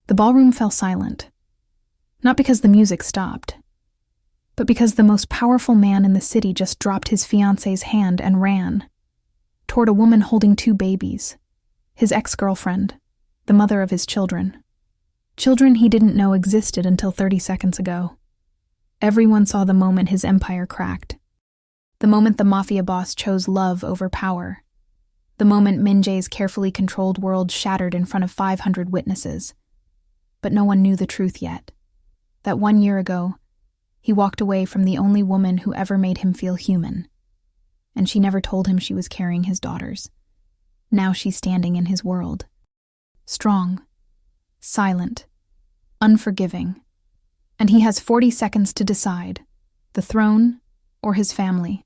The ballroom fell silent, not because the music stopped, but because the most powerful man in the city just dropped his fiancée's hand and ran toward a woman holding 2 babies, his ex-girlfriend, the mother of his children. Children he didn't know existed until 30 seconds ago. Everyone saw the moment his empire cracked. The moment the mafia boss chose love over power. The moment Min Jae's carefully controlled world shattered in front of 500 witnesses. But no one knew the truth yet. That 1 year ago, he walked away from the only woman who ever made him feel human. And she never told him she was carrying his daughters. Now she's standing in his world. Strong, silent, unforgiving. And he has 40 seconds to decide, the throne or his family.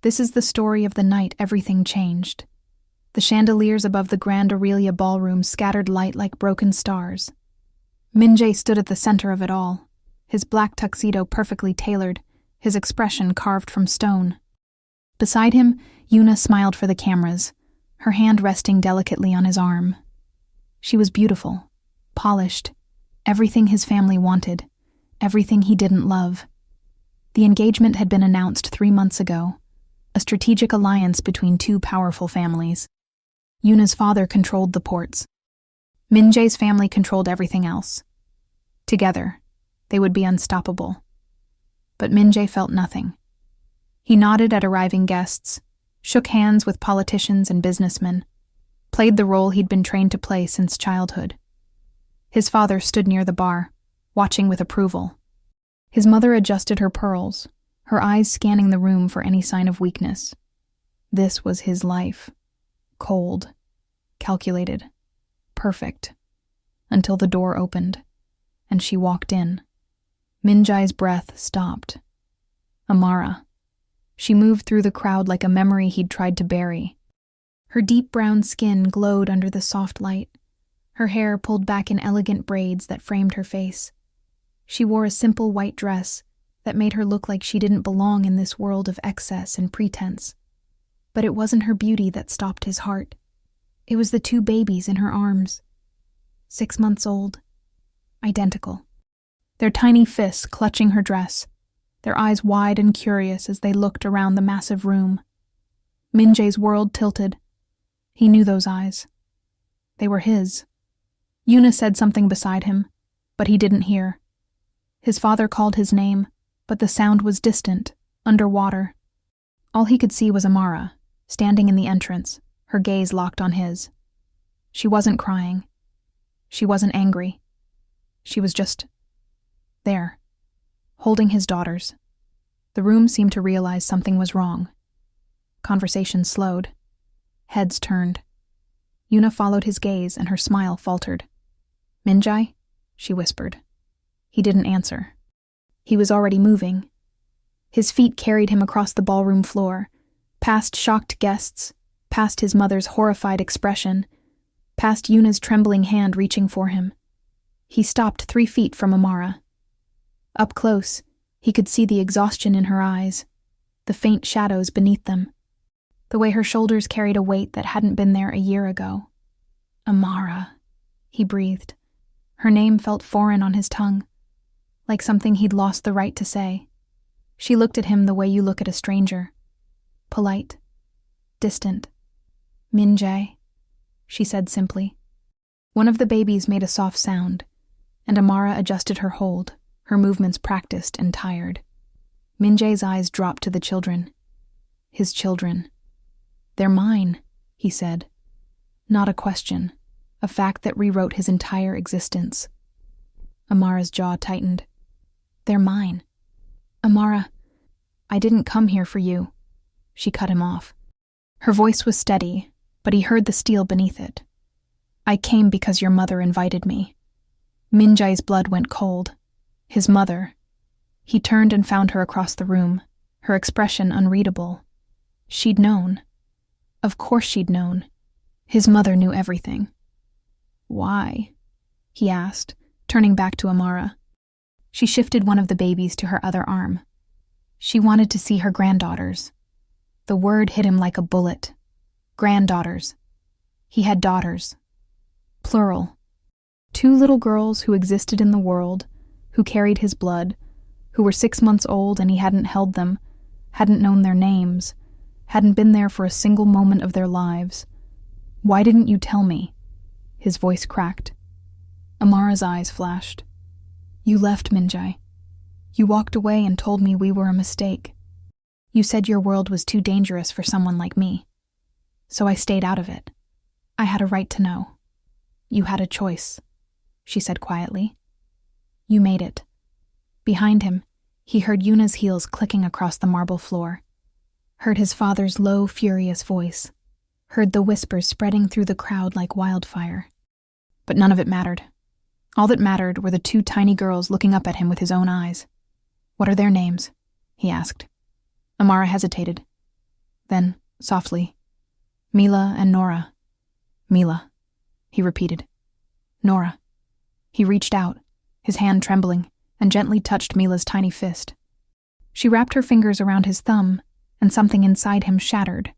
This is the story of the night everything changed. The chandeliers above the Grand Aurelia ballroom scattered light like broken stars. Min Jae stood at the center of it all, his black tuxedo perfectly tailored, his expression carved from stone. Beside him, Yuna smiled for the cameras, her hand resting delicately on his arm. She was beautiful, polished, everything his family wanted, everything he didn't love. The engagement had been announced 3 months ago, a strategic alliance between 2 powerful families. Yuna's father controlled the ports. Min Jae's family controlled everything else. Together, they would be unstoppable. But Min Jae felt nothing. He nodded at arriving guests, shook hands with politicians and businessmen, played the role he'd been trained to play since childhood. His father stood near the bar, watching with approval. His mother adjusted her pearls, her eyes scanning the room for any sign of weakness. This was his life. Cold, calculated, perfect, until the door opened, and she walked in. Min Jae's breath stopped. Amara. She moved through the crowd like a memory he'd tried to bury. Her deep brown skin glowed under the soft light, her hair pulled back in elegant braids that framed her face. She wore a simple white dress that made her look like she didn't belong in this world of excess and pretense. But it wasn't her beauty that stopped his heart. It was the 2 babies in her arms. 6 months old. Identical. Their tiny fists clutching her dress, their eyes wide and curious as they looked around the massive room. Min Jae's world tilted. He knew those eyes. They were his. Yuna said something beside him, but he didn't hear. His father called his name, but the sound was distant, underwater. All he could see was Amara, standing in the entrance, her gaze locked on his. She wasn't crying. She wasn't angry. She was just there, holding his daughters. The room seemed to realize something was wrong. Conversation slowed. Heads turned. Yuna followed his gaze and her smile faltered. "Min Jae?" she whispered. He didn't answer. He was already moving. His feet carried him across the ballroom floor, past shocked guests, past his mother's horrified expression, past Yuna's trembling hand reaching for him. He stopped 3 feet from Amara. Up close, he could see the exhaustion in her eyes, the faint shadows beneath them, the way her shoulders carried a weight that hadn't been there a year ago. Amara, he breathed. Her name felt foreign on his tongue, like something he'd lost the right to say. She looked at him the way you look at a stranger. Polite, distant. "Min Jae," she said simply. One of the babies made a soft sound, and Amara adjusted her hold, her movements practiced and tired. Min Jae's eyes dropped to the children. His children. "They're mine," he said. Not a question, a fact that rewrote his entire existence. Amara's jaw tightened. "They're mine. Amara, I didn't come here for you." She cut him off. Her voice was steady, but he heard the steel beneath it. "I came because your mother invited me." Min Jae's blood went cold. His mother. He turned and found her across the room, her expression unreadable. She'd known. Of course she'd known. His mother knew everything. "Why?" he asked, turning back to Amara. She shifted one of the babies to her other arm. She wanted to see her granddaughters. The word hit him like a bullet. Granddaughters. He had daughters. Plural. 2 little girls who existed in the world, who carried his blood, who were 6 months old and he hadn't held them, hadn't known their names, hadn't been there for a single moment of their lives. Why didn't you tell me? His voice cracked. Amara's eyes flashed. You left, Minjai. You walked away and told me we were a mistake. You said your world was too dangerous for someone like me. So I stayed out of it. I had a right to know. You had a choice, she said quietly. You made it. Behind him, he heard Yuna's heels clicking across the marble floor, heard his father's low, furious voice, heard the whispers spreading through the crowd like wildfire. But none of it mattered. All that mattered were the 2 tiny girls looking up at him with his own eyes. What are their names? He asked. Amara hesitated. Then, softly, Mila and Nora. Mila, he repeated. Nora. He reached out, his hand trembling, and gently touched Mila's tiny fist. She wrapped her fingers around his thumb, and something inside him shattered.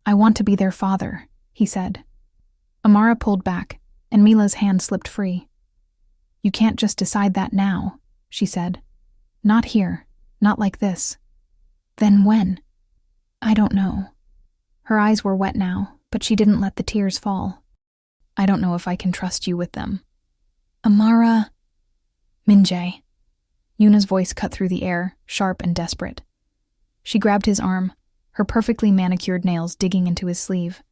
I want to be their father, he said. Amara pulled back, and Mila's hand slipped free. You can't just decide that now, she said. Not here, not like this. Then when? I don't know. Her eyes were wet now, but she didn't let the tears fall. I don't know if I can trust you with them. Amara. Minjai. Yuna's voice cut through the air, sharp and desperate. She grabbed his arm, her perfectly manicured nails digging into his sleeve.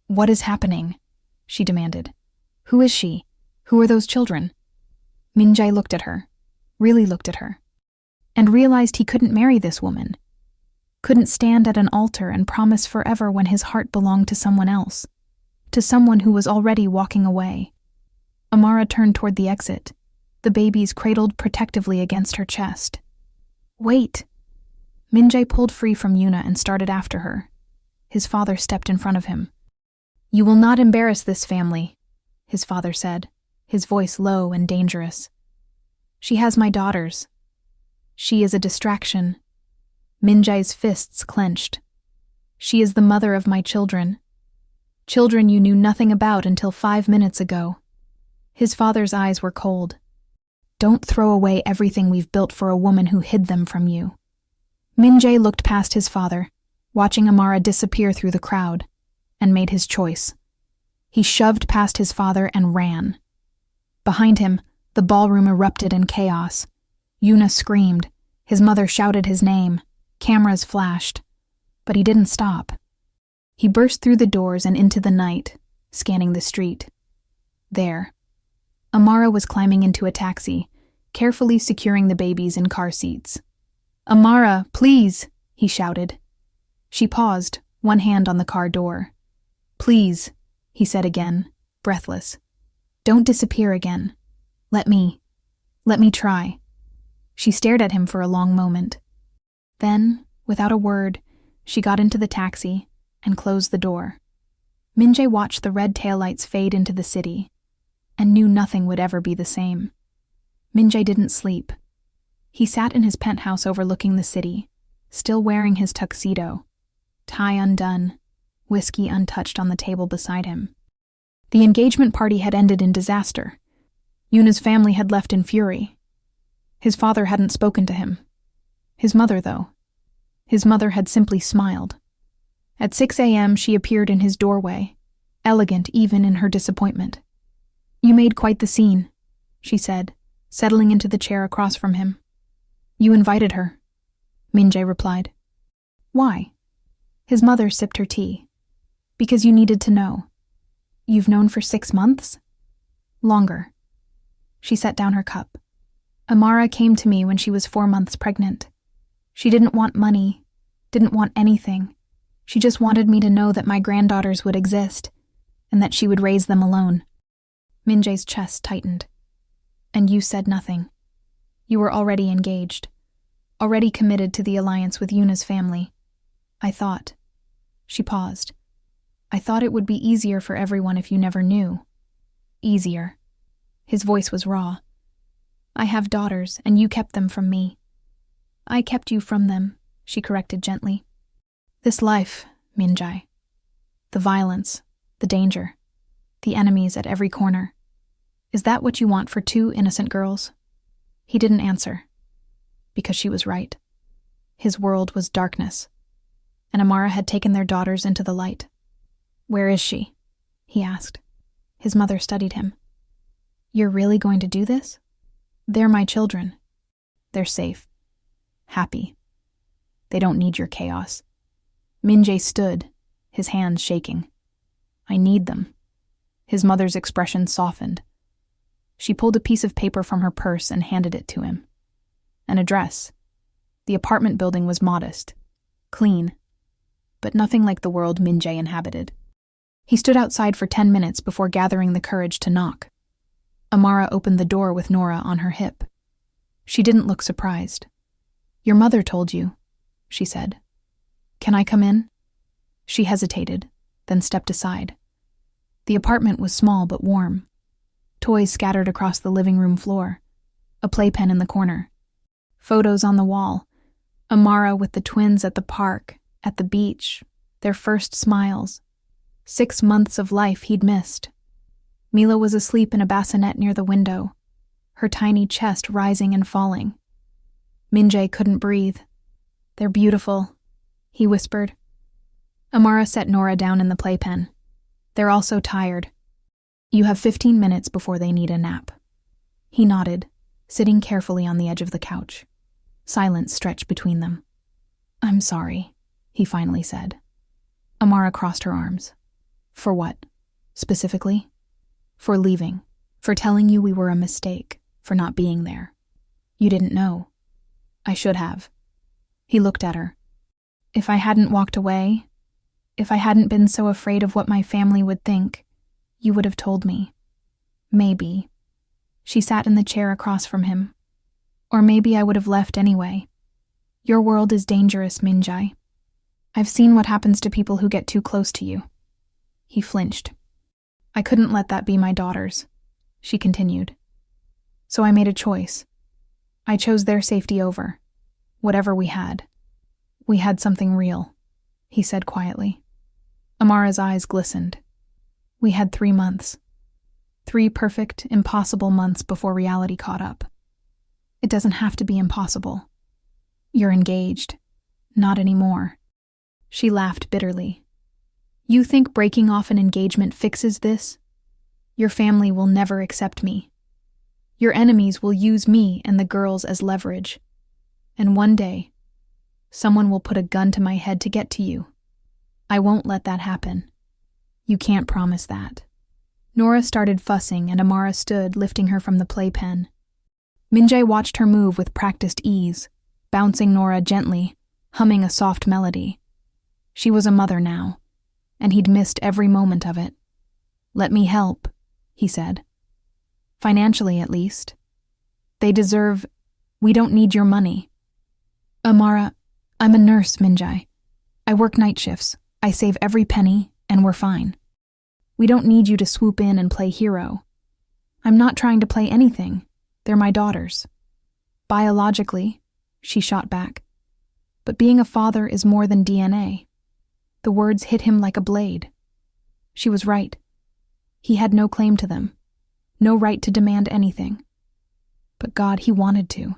What is happening? She demanded. Who is she? Who are those children? Minjai looked at her, really looked at her, and realized he couldn't marry this woman. Couldn't stand at an altar and promise forever when his heart belonged to someone else, to someone who was already walking away. Amara turned toward the exit, the babies cradled protectively against her chest. Wait! Minjai pulled free from Yuna and started after her. His father stepped in front of him. You will not embarrass this family, his father said, his voice low and dangerous. She has my daughters. She is a distraction. Minjai's fists clenched. She is the mother of my children. Children you knew nothing about until 5 minutes ago. His father's eyes were cold. Don't throw away everything we've built for a woman who hid them from you. Minjai looked past his father, watching Amara disappear through the crowd, and made his choice. He shoved past his father and ran. Behind him, the ballroom erupted in chaos. Yuna screamed. His mother shouted his name. Cameras flashed. But he didn't stop. He burst through the doors and into the night, scanning the street. There. Amara was climbing into a taxi, carefully securing the babies in car seats. Amara, please, he shouted. She paused, one hand on the car door. Please, he said again, breathless. Don't disappear again. Let me try. She stared at him for a long moment. Then, without a word, she got into the taxi and closed the door. Minjai watched the red taillights fade into the city and knew nothing would ever be the same. Minjai didn't sleep. He sat in his penthouse overlooking the city, still wearing his tuxedo, tie undone, whiskey untouched on the table beside him. The engagement party had ended in disaster. Yuna's family had left in fury. His father hadn't spoken to him. His mother, though. His mother had simply smiled. At 6 a.m., she appeared in his doorway, elegant even in her disappointment. You made quite the scene, she said, settling into the chair across from him. You invited her, Minjai replied. Why? His mother sipped her tea. Because you needed to know. You've known for 6 months? Longer. She set down her cup. Amara came to me when she was 4 months pregnant. She didn't want money, didn't want anything. She just wanted me to know that my granddaughters would exist, and that she would raise them alone. Minjai's chest tightened. And you said nothing. You were already engaged, already committed to the alliance with Yuna's family. I thought. She paused. I thought it would be easier for everyone if you never knew. Easier. His voice was raw. I have daughters, and you kept them from me. I kept you from them, she corrected gently. This life, Minjai. The violence, the danger, the enemies at every corner. Is that what you want for 2 innocent girls? He didn't answer, because she was right. His world was darkness, and Amara had taken their daughters into the light. Where is she? He asked. His mother studied him. You're really going to do this? They're my children. They're safe. Happy. They don't need your chaos. Min-jae stood, his hands shaking. I need them. His mother's expression softened. She pulled a piece of paper from her purse and handed it to him. An address. The apartment building was modest, clean, but nothing like the world Min-jae inhabited. He stood outside for 10 minutes before gathering the courage to knock. Amara opened the door with Nora on her hip. She didn't look surprised. Your mother told you, she said. Can I come in? She hesitated, then stepped aside. The apartment was small but warm. Toys scattered across the living room floor. A playpen in the corner. Photos on the wall. Amara with the twins at the park, at the beach, their first smiles. 6 months of life he'd missed. Mila was asleep in a bassinet near the window, her tiny chest rising and falling. Min-jae couldn't breathe. They're beautiful, he whispered. Amara set Nora down in the playpen. They're all so tired. You have 15 minutes before they need a nap. He nodded, sitting carefully on the edge of the couch. Silence stretched between them. I'm sorry, he finally said. Amara crossed her arms. For what? Specifically? For leaving. For telling you we were a mistake. For not being there. You didn't know. I should have. He looked at her. If I hadn't walked away, if I hadn't been so afraid of what my family would think, you would have told me. Maybe. She sat in the chair across from him. Or maybe I would have left anyway. Your world is dangerous, Min-jae. I've seen what happens to people who get too close to you. He flinched. I couldn't let that be my daughters, she continued. So I made a choice. I chose their safety over whatever we had. We had something real, he said quietly. Amara's eyes glistened. We had 3 months. 3 perfect, impossible months before reality caught up. It doesn't have to be impossible. You're engaged. Not anymore. She laughed bitterly. You think breaking off an engagement fixes this? Your family will never accept me. Your enemies will use me and the girls as leverage. And one day, someone will put a gun to my head to get to you. I won't let that happen. You can't promise that. Nora started fussing and Amara stood, lifting her from the playpen. Min-jae watched her move with practiced ease, bouncing Nora gently, humming a soft melody. She was a mother now, and he'd missed every moment of it. Let me help, he said. Financially, at least. They deserve... We don't need your money. Amara, I'm a nurse, Min-jae. I work night shifts. I save every penny, and we're fine. We don't need you to swoop in and play hero. I'm not trying to play anything. They're my daughters. Biologically, she shot back. But being a father is more than DNA. The words hit him like a blade. She was right. He had no claim to them. No right to demand anything. But God, he wanted to.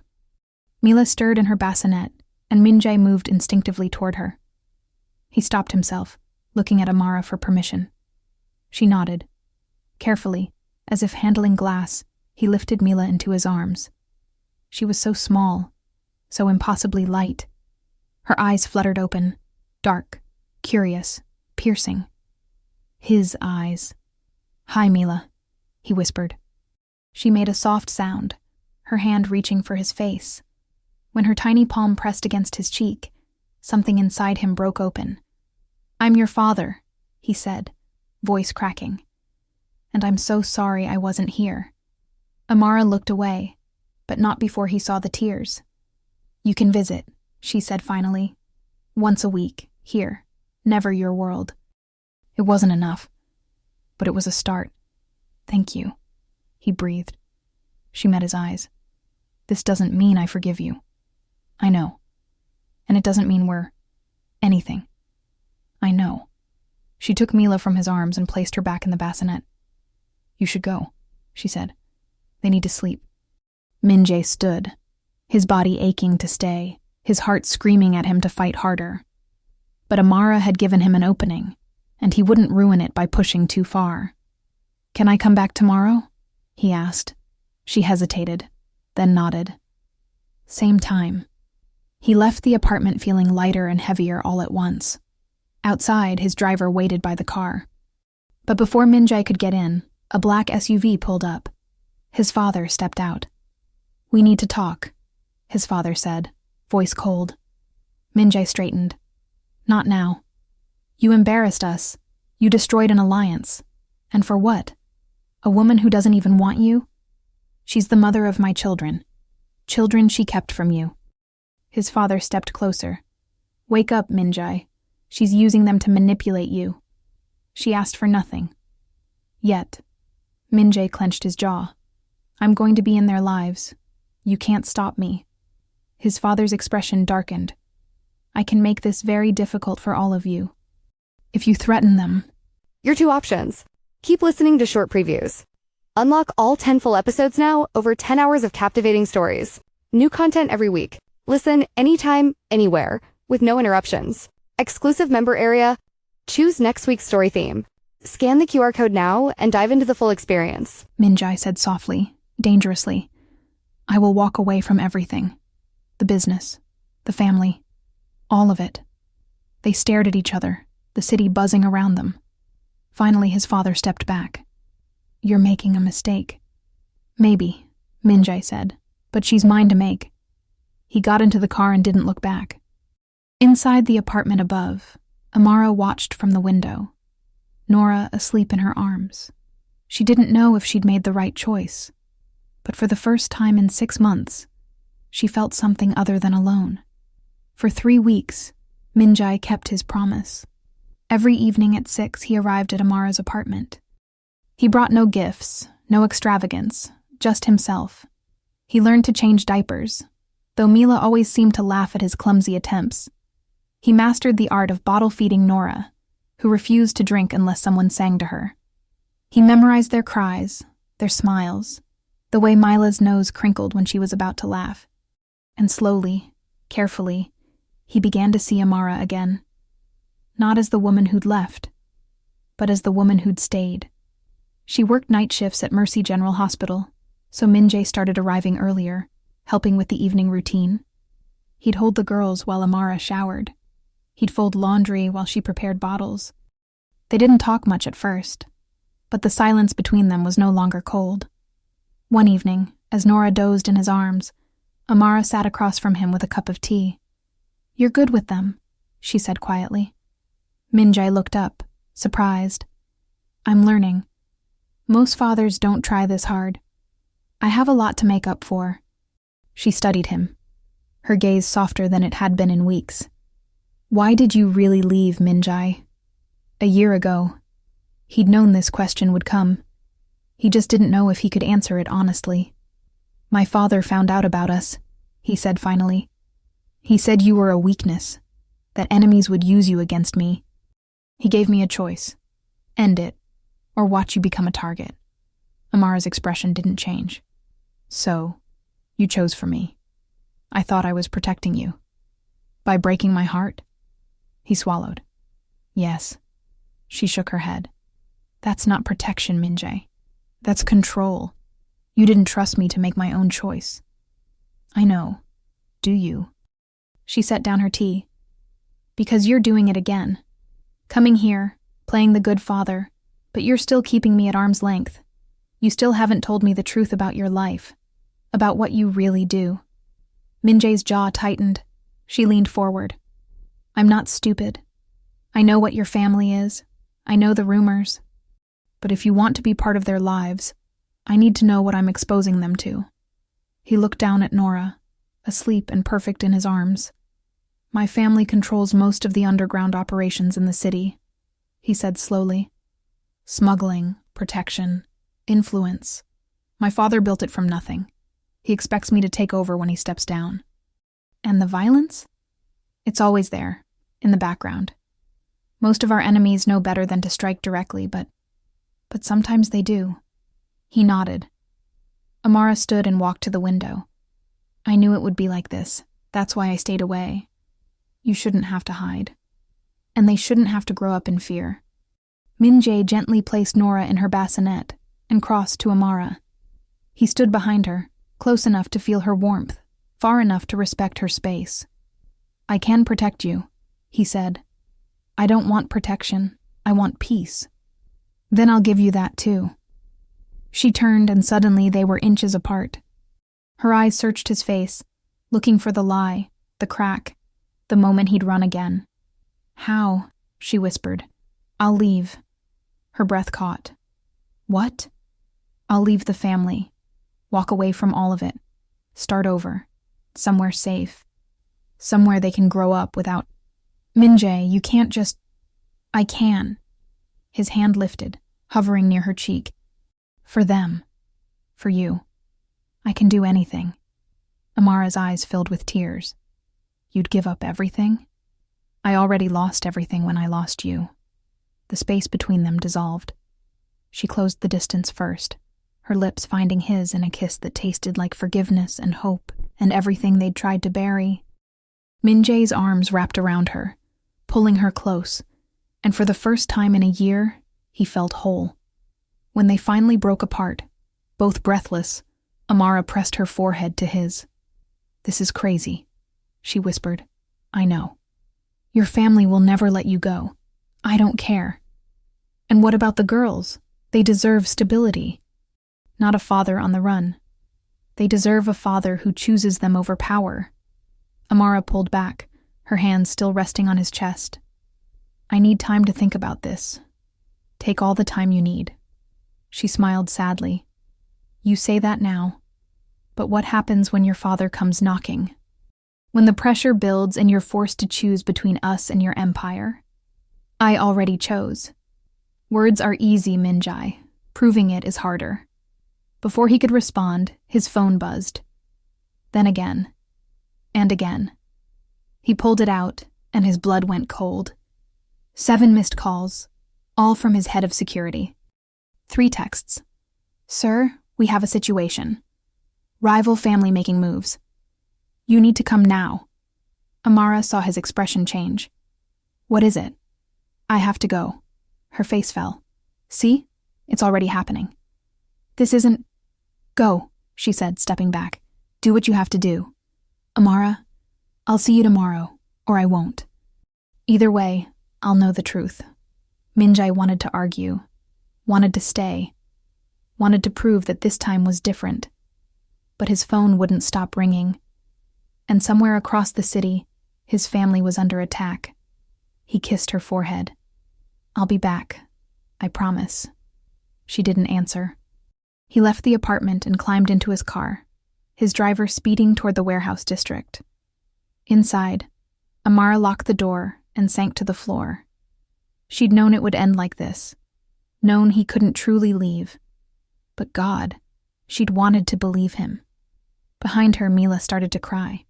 Mila stirred in her bassinet, and Min-jae moved instinctively toward her. He stopped himself, looking at Amara for permission. She nodded. Carefully, as if handling glass, he lifted Mila into his arms. She was so small, so impossibly light. Her eyes fluttered open, dark, curious, piercing. His eyes. Hi, Mila, he whispered. She made a soft sound, her hand reaching for his face. When her tiny palm pressed against his cheek, something inside him broke open. I'm your father, he said, voice cracking. And I'm so sorry I wasn't here. Amara looked away, but not before he saw the tears. You can visit, she said finally. Once a week, here, never your world. It wasn't enough, but it was a start. Thank you, he breathed. She met his eyes. This doesn't mean I forgive you. I know. And it doesn't mean we're anything. I know. She took Mila from his arms and placed her back in the bassinet. You should go, she said. They need to sleep. Min-jae stood, his body aching to stay, his heart screaming at him to fight harder. But Amara had given him an opening, and he wouldn't ruin it by pushing too far. "Can I come back tomorrow?" he asked. She hesitated, then nodded. Same time. He left the apartment feeling lighter and heavier all at once. Outside, his driver waited by the car. But before Min-jae could get in, a black SUV pulled up. His father stepped out. "We need to talk," his father said, voice cold. Min-jae straightened. "Not now. You embarrassed us. You destroyed an alliance. And for what? A woman who doesn't even want you? She's the mother of my children. Children she kept from you." His father stepped closer. "Wake up, Min-jae. She's using them to manipulate you. She asked for nothing." Yet, Min-jae clenched his jaw. "I'm going to be in their lives. You can't stop me." His father's expression darkened. "I can make this very difficult for all of you. If you threaten them..." Your two options. Keep listening to short previews. Unlock all 10 full episodes now, over 10 hours of captivating stories. New content every week. Listen anytime, anywhere, with no interruptions. Exclusive member area. Choose next week's story theme. Scan the QR code now and dive into the full experience. Min-jae said softly, dangerously. "I will walk away from everything. The business, the family, all of it." They stared at each other, the city buzzing around them. Finally, his father stepped back. "You're making a mistake." "Maybe," Min-jae said, "but she's mine to make." He got into the car and didn't look back. Inside the apartment above, Amara watched from the window, Nora asleep in her arms. She didn't know if she'd made the right choice, but for the first time in 6 months, she felt something other than alone. For 3 weeks, Min-jae kept his promise. Every evening at 6, he arrived at Amara's apartment. He brought no gifts, no extravagance, just himself. He learned to change diapers, though Mila always seemed to laugh at his clumsy attempts. He mastered the art of bottle-feeding Nora, who refused to drink unless someone sang to her. He memorized their cries, their smiles, the way Mila's nose crinkled when she was about to laugh. And slowly, carefully, he began to see Amara again. Not as the woman who'd left, but as the woman who'd stayed. She worked night shifts at Mercy General Hospital, so Min-jae started arriving earlier, helping with the evening routine. He'd hold the girls while Amara showered. He'd fold laundry while she prepared bottles. They didn't talk much at first, but the silence between them was no longer cold. One evening, as Nora dozed in his arms, Amara sat across from him with a cup of tea. "You're good with them," she said quietly. Min-jae looked up, surprised. "I'm learning. Most fathers don't try this hard. I have a lot to make up for." She studied him, her gaze softer than it had been in weeks. "Why did you really leave, Min-jae?" A year ago. He'd known this question would come. He just didn't know if he could answer it honestly. "My father found out about us," he said finally. "He said you were a weakness, that enemies would use you against me. He gave me a choice. End it, or watch you become a target." Amara's expression didn't change. "So, you chose for me. I thought I was protecting you. By breaking my heart?" He swallowed. "Yes." She shook her head. "That's not protection, Min-jae. That's control. You didn't trust me to make my own choice." "I know. Do you?" She set down her tea. "Because you're doing it again. Coming here, playing the good father, but you're still keeping me at arm's length. You still haven't told me the truth about your life, about what you really do." Min-jae's jaw tightened. She leaned forward. "I'm not stupid. I know what your family is. I know the rumors. But if you want to be part of their lives, I need to know what I'm exposing them to." He looked down at Nora, asleep and perfect in his arms. "My family controls most of the underground operations in the city," he said slowly. "Smuggling, protection, influence. My father built it from nothing. He expects me to take over when he steps down." "And the violence?" "It's always there, in the background. Most of our enemies know better than to strike directly, but sometimes they do." He nodded. Amara stood and walked to the window. I knew it would be like this. That's why I stayed away. You shouldn't have to hide. And they shouldn't have to grow up in fear. Min-jae gently placed Nora in her bassinet and crossed to Amara. He stood behind her, close enough to feel her warmth, far enough to respect her space. I can protect you, he said. I don't want protection. I want peace. Then I'll give you that too. She turned and suddenly they were inches apart. Her eyes searched his face, looking for the lie, the crack, the moment he'd run again. How? She whispered. I'll leave. Her breath caught. What? I'll leave the family. Walk away from all of it. Start over. Somewhere safe. Somewhere they can grow up without... Min-jae, you can't just... I can. His hand lifted, hovering near her cheek. For them. For you. I can do anything. Amara's eyes filled with tears. You'd give up everything? I already lost everything when I lost you. The space between them dissolved. She closed the distance first, her lips finding his in a kiss that tasted like forgiveness and hope and everything they'd tried to bury. Min-jae's arms wrapped around her, pulling her close, and for the first time in a year, he felt whole. When they finally broke apart, both breathless, Amara pressed her forehead to his. This is crazy, she whispered. I know. Your family will never let you go. I don't care. And what about the girls? They deserve stability. Not a father on the run. They deserve a father who chooses them over power. Amara pulled back, her hands still resting on his chest. I need time to think about this. Take all the time you need. She smiled sadly. You say that now. But what happens when your father comes knocking? When the pressure builds and you're forced to choose between us and your empire? I already chose. Words are easy, Min-jae. Proving it is harder. Before he could respond, his phone buzzed. Then again. And again. He pulled it out, and his blood went cold. 7 missed calls, all from his head of security. 3 texts. Sir, we have a situation. Rival family making moves. You need to come now. Amara saw his expression change. What is it? I have to go. Her face fell. See? It's already happening. This isn't... Go, she said, stepping back. Do what you have to do. Amara, I'll see you tomorrow, or I won't. Either way, I'll know the truth. Min-jae wanted to argue, wanted to stay, wanted to prove that this time was different. But his phone wouldn't stop ringing. And somewhere across the city, his family was under attack. He kissed her forehead. I'll be back. I promise. She didn't answer. He left the apartment and climbed into his car, his driver speeding toward the warehouse district. Inside, Amara locked the door and sank to the floor. She'd known it would end like this, known he couldn't truly leave. But God, she'd wanted to believe him. Behind her, Mila started to cry.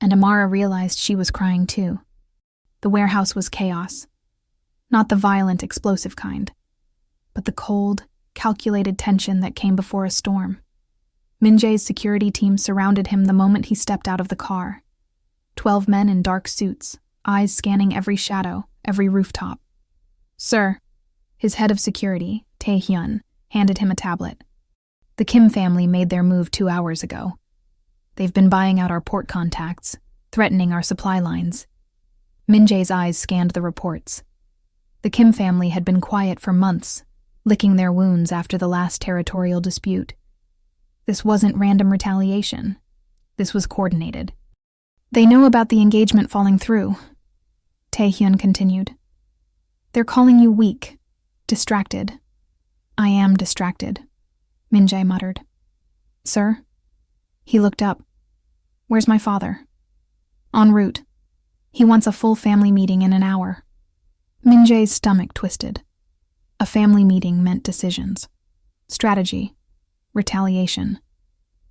And Amara realized she was crying too. The warehouse was chaos. Not the violent, explosive kind, but the cold, calculated tension that came before a storm. Min-jae's security team surrounded him the moment he stepped out of the car. 12 men in dark suits, eyes scanning every shadow, every rooftop. Sir, his head of security, Tae-hyun, handed him a tablet. The Kim family made their move 2 hours ago. They've been buying out our port contacts, threatening our supply lines. Min-jae's eyes scanned the reports. The Kim family had been quiet for months, licking their wounds after the last territorial dispute. This wasn't random retaliation. This was coordinated. They know about the engagement falling through, Tae-hyun continued. They're calling you weak, distracted. I am distracted, Min-jae muttered. Sir? He looked up. Where's my father? En route. He wants a full family meeting in an hour. Min-jae's stomach twisted. A family meeting meant decisions. Strategy. Retaliation.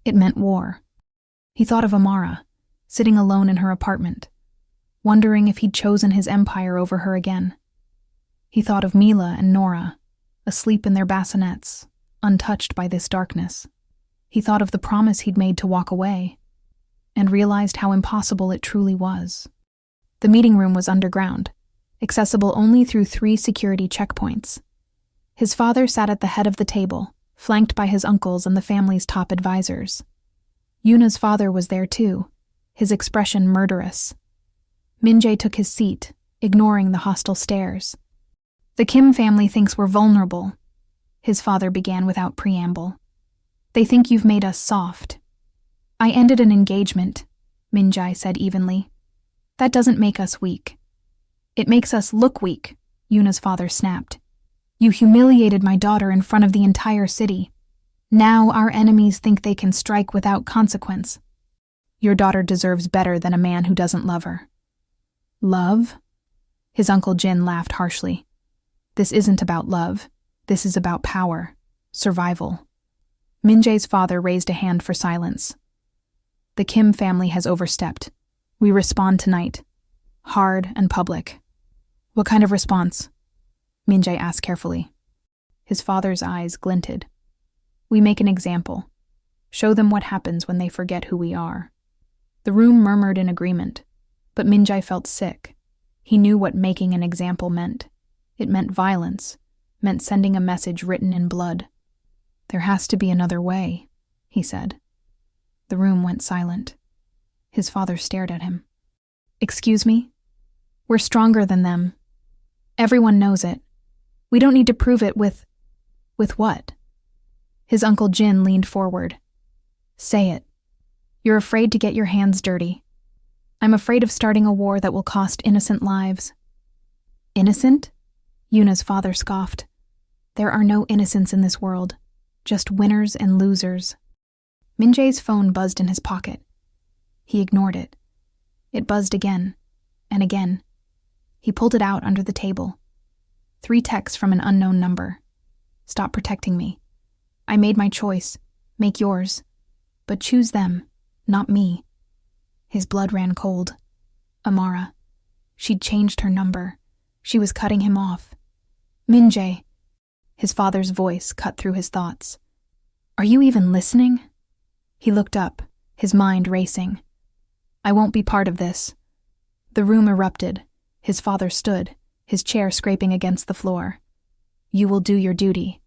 It meant war. He thought of Amara, sitting alone in her apartment, wondering if he'd chosen his empire over her again. He thought of Mila and Nora, asleep in their bassinets, untouched by this darkness. He thought of the promise he'd made to walk away, and realized how impossible it truly was. The meeting room was underground, accessible only through 3 security checkpoints. His father sat at the head of the table, flanked by his uncles and the family's top advisors. Yuna's father was there too, his expression murderous. Min-jae took his seat, ignoring the hostile stares. "The Kim family thinks we're vulnerable," his father began without preamble. "They think you've made us soft." "I ended an engagement," Min-jae said evenly. "That doesn't make us weak." "It makes us look weak," Yuna's father snapped. "You humiliated my daughter in front of the entire city. Now our enemies think they can strike without consequence. Your daughter deserves better than a man who doesn't love her." "Love?" His uncle Jin laughed harshly. "This isn't about love. This is about power, survival." Min-jae's father raised a hand for silence. "The Kim family has overstepped. We respond tonight. Hard and public." "What kind of response?" Min-jae asked carefully. His father's eyes glinted. "We make an example. Show them what happens when they forget who we are." The room murmured in agreement, but Min-jae felt sick. He knew what making an example meant. It meant violence, meant sending a message written in blood. "There has to be another way," he said. The room went silent. His father stared at him. "Excuse me? We're stronger than them. Everyone knows it. We don't need to prove it with what?" His uncle Jin leaned forward. "Say it. You're afraid to get your hands dirty. I'm afraid of starting a war that will cost innocent lives." "Innocent?" Yuna's father scoffed. "There are no innocents in this world, just winners and losers." Min-jae's phone buzzed in his pocket. He ignored it. It buzzed again, and again. He pulled it out under the table. 3 texts from an unknown number. "Stop protecting me. I made my choice. Make yours. But choose them, not me." His blood ran cold. Amara. She'd changed her number. She was cutting him off. "Min-jae." His father's voice cut through his thoughts. "Are you even listening?" He looked up, his mind racing. "I won't be part of this." The room erupted. His father stood, his chair scraping against the floor. "You will do your duty."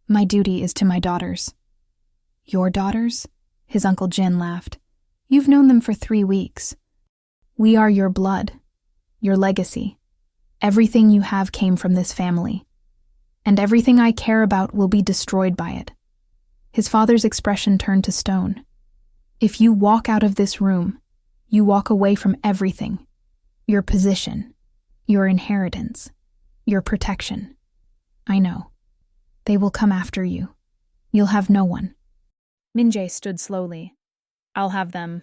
"My duty is to my daughters." "Your daughters?" His uncle Jin laughed. "You've known them for 3 weeks. We are your blood, your legacy. Everything you have came from this family. And everything I care about will be destroyed by it." His father's expression turned to stone. "If you walk out of this room, you walk away from everything. Your position, your inheritance, your protection. I know. They will come after you. You'll have no one." Min-jae stood slowly. "I'll have them."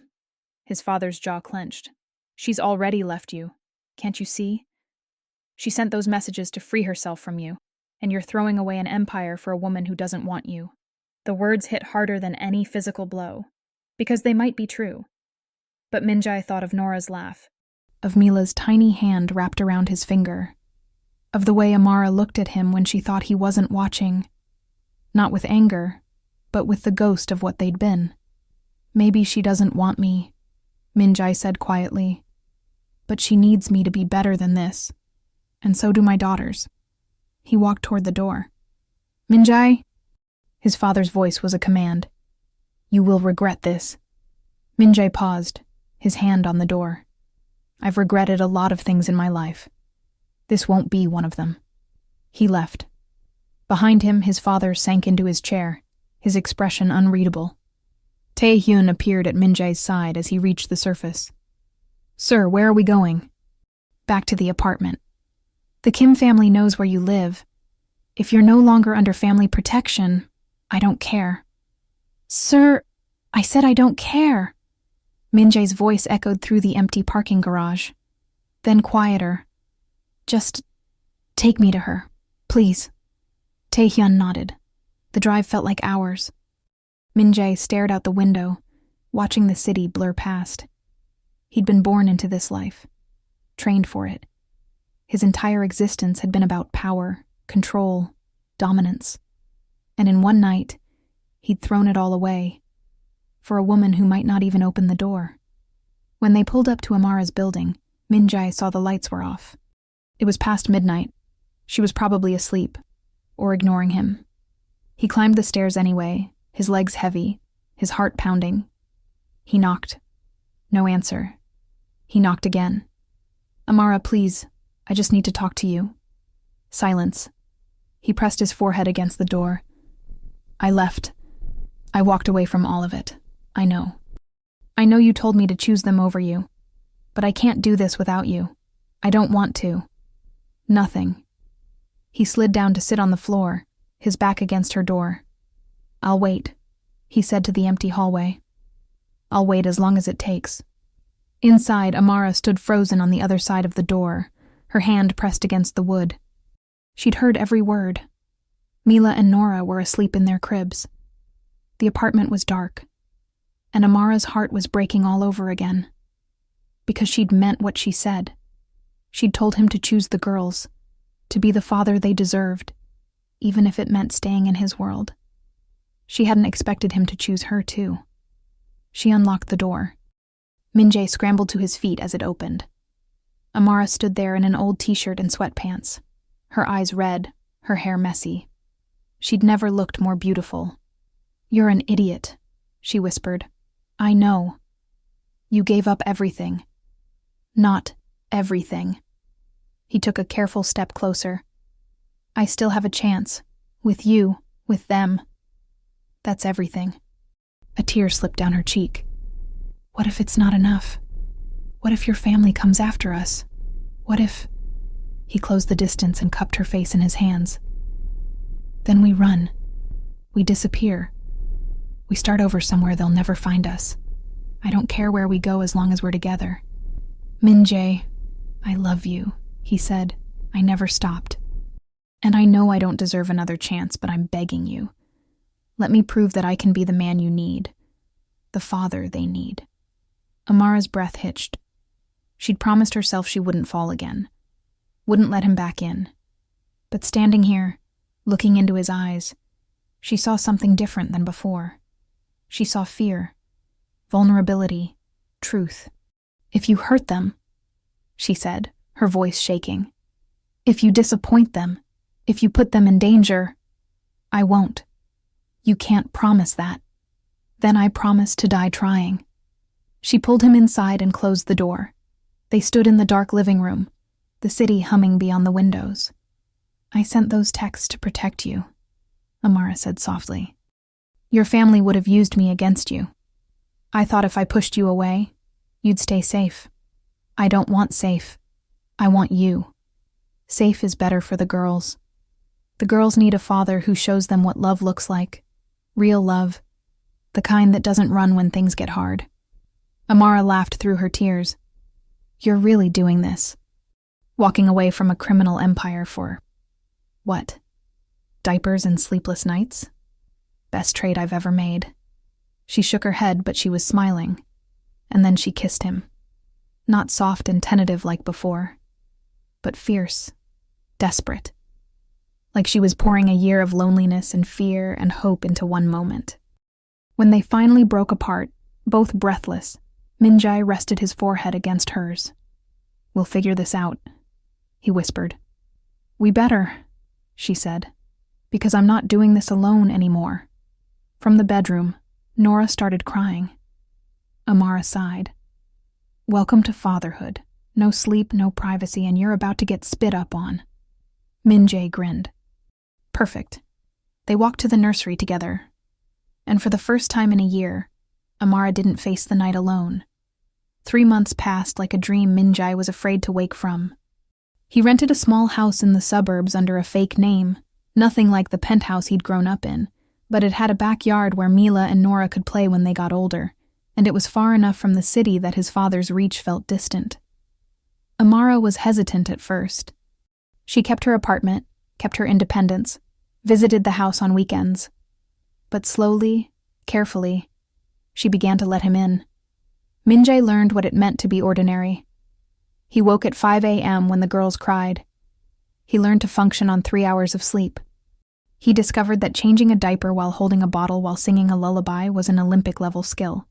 His father's jaw clenched. "She's already left you. Can't you see? She sent those messages to free herself from you, and you're throwing away an empire for a woman who doesn't want you." The words hit harder than any physical blow, because they might be true. But Min-jae thought of Nora's laugh, of Mila's tiny hand wrapped around his finger, of the way Amara looked at him when she thought he wasn't watching, not with anger, but with the ghost of what they'd been. "Maybe she doesn't want me," Min-jae said quietly, "but she needs me to be better than this, and so do my daughters." He walked toward the door. "Min-jae?" His father's voice was a command. "You will regret this." Min-jae paused, his hand on the door. "I've regretted a lot of things in my life. This won't be one of them." He left. Behind him, his father sank into his chair, his expression unreadable. Tae-hyun appeared at Min-jae's side as he reached the surface. "Sir, where are we going?" "Back to the apartment. The Kim family knows where you live. If you're no longer under family protection, I don't care." "Sir, I said I don't care." Min-jae's voice echoed through the empty parking garage. Then quieter. "Just take me to her, please." Tae-hyun nodded. The drive felt like hours. Min-jae stared out the window, watching the city blur past. He'd been born into this life, trained for it. His entire existence had been about power, control, dominance. And in one night, He'd thrown it all away. For a woman who might not even open the door. When they pulled up to Amara's building, Min-jae saw the lights were off. It was past midnight. She was probably asleep, or ignoring him. He climbed the stairs anyway, his legs heavy, his heart pounding. He knocked. No answer. He knocked again. "Amara, please, I just need to talk to you." Silence. He pressed his forehead against the door. "I left. I walked away from all of it. I know. I know you told me to choose them over you, but I can't do this without you. I don't want to. Nothing." He slid down to sit on the floor, his back against her door. "I'll wait," he said to the empty hallway. "I'll wait as long as it takes." Inside, Amara stood frozen on the other side of the door, her hand pressed against the wood. She'd heard every word. Mila and Nora were asleep in their cribs. The apartment was dark, and Amara's heart was breaking all over again. Because she'd meant what she said. She'd told him to choose the girls, to be the father they deserved, even if it meant staying in his world. She hadn't expected him to choose her too. She unlocked the door. Min-jae scrambled to his feet as it opened. Amara stood there in an old t-shirt and sweatpants, her eyes red, her hair messy. She'd never looked more beautiful. "You're an idiot," she whispered. "I know. You gave up everything." "Not everything." He took a careful step closer. "I still have a chance. With you, with them. That's everything." A tear slipped down her cheek. "What if it's not enough? What if your family comes after us? What if—" He closed the distance and cupped her face in his hands. "Then we run. We disappear. We start over somewhere they'll never find us. I don't care where we go as long as we're together." "Min-jae, I love you," he said. "I never stopped. And I know I don't deserve another chance, but I'm begging you. Let me prove that I can be the man you need, the father they need." Amara's breath hitched. She'd promised herself she wouldn't fall again, wouldn't let him back in. But standing here, looking into his eyes, she saw something different than before. She saw fear, vulnerability, truth. "If you hurt them," she said, her voice shaking. "If you disappoint them, if you put them in danger, I won't. You can't promise that." "Then I promise to die trying." She pulled him inside and closed the door. They stood in the dark living room, the city humming beyond the windows. "I sent those texts to protect you," Amara said softly. "Your family would have used me against you. I thought if I pushed you away, you'd stay safe. I don't want safe. I want you. Safe is better for the girls. The girls need a father who shows them what love looks like. Real love. The kind that doesn't run when things get hard." Amara laughed through her tears. "You're really doing this. Walking away from a criminal empire for, what? Diapers and sleepless nights? Best trade I've ever made." She shook her head, but she was smiling. And then she kissed him. Not soft and tentative like before, but fierce, desperate. Like she was pouring a year of loneliness and fear and hope into one moment. When they finally broke apart, both breathless, Min-jae rested his forehead against hers. "We'll figure this out," he whispered. "We better," she said, "because I'm not doing this alone anymore." From the bedroom, Nora started crying. Amara sighed. "Welcome to fatherhood. No sleep, no privacy, and you're about to get spit up on." Min-jae grinned. "Perfect." They walked to the nursery together. And for the first time in a year, Amara didn't face the night alone. 3 months passed like a dream Min-jae was afraid to wake from. He rented a small house in the suburbs under a fake name, nothing like the penthouse he'd grown up in, but it had a backyard where Mila and Nora could play when they got older, and it was far enough from the city that his father's reach felt distant. Amara was hesitant at first. She kept her apartment, kept her independence, visited the house on weekends. But slowly, carefully, she began to let him in. Min-jae learned what it meant to be ordinary. He woke at 5 a.m. when the girls cried. He learned to function on 3 hours of sleep. He discovered that changing a diaper while holding a bottle while singing a lullaby was an Olympic-level skill.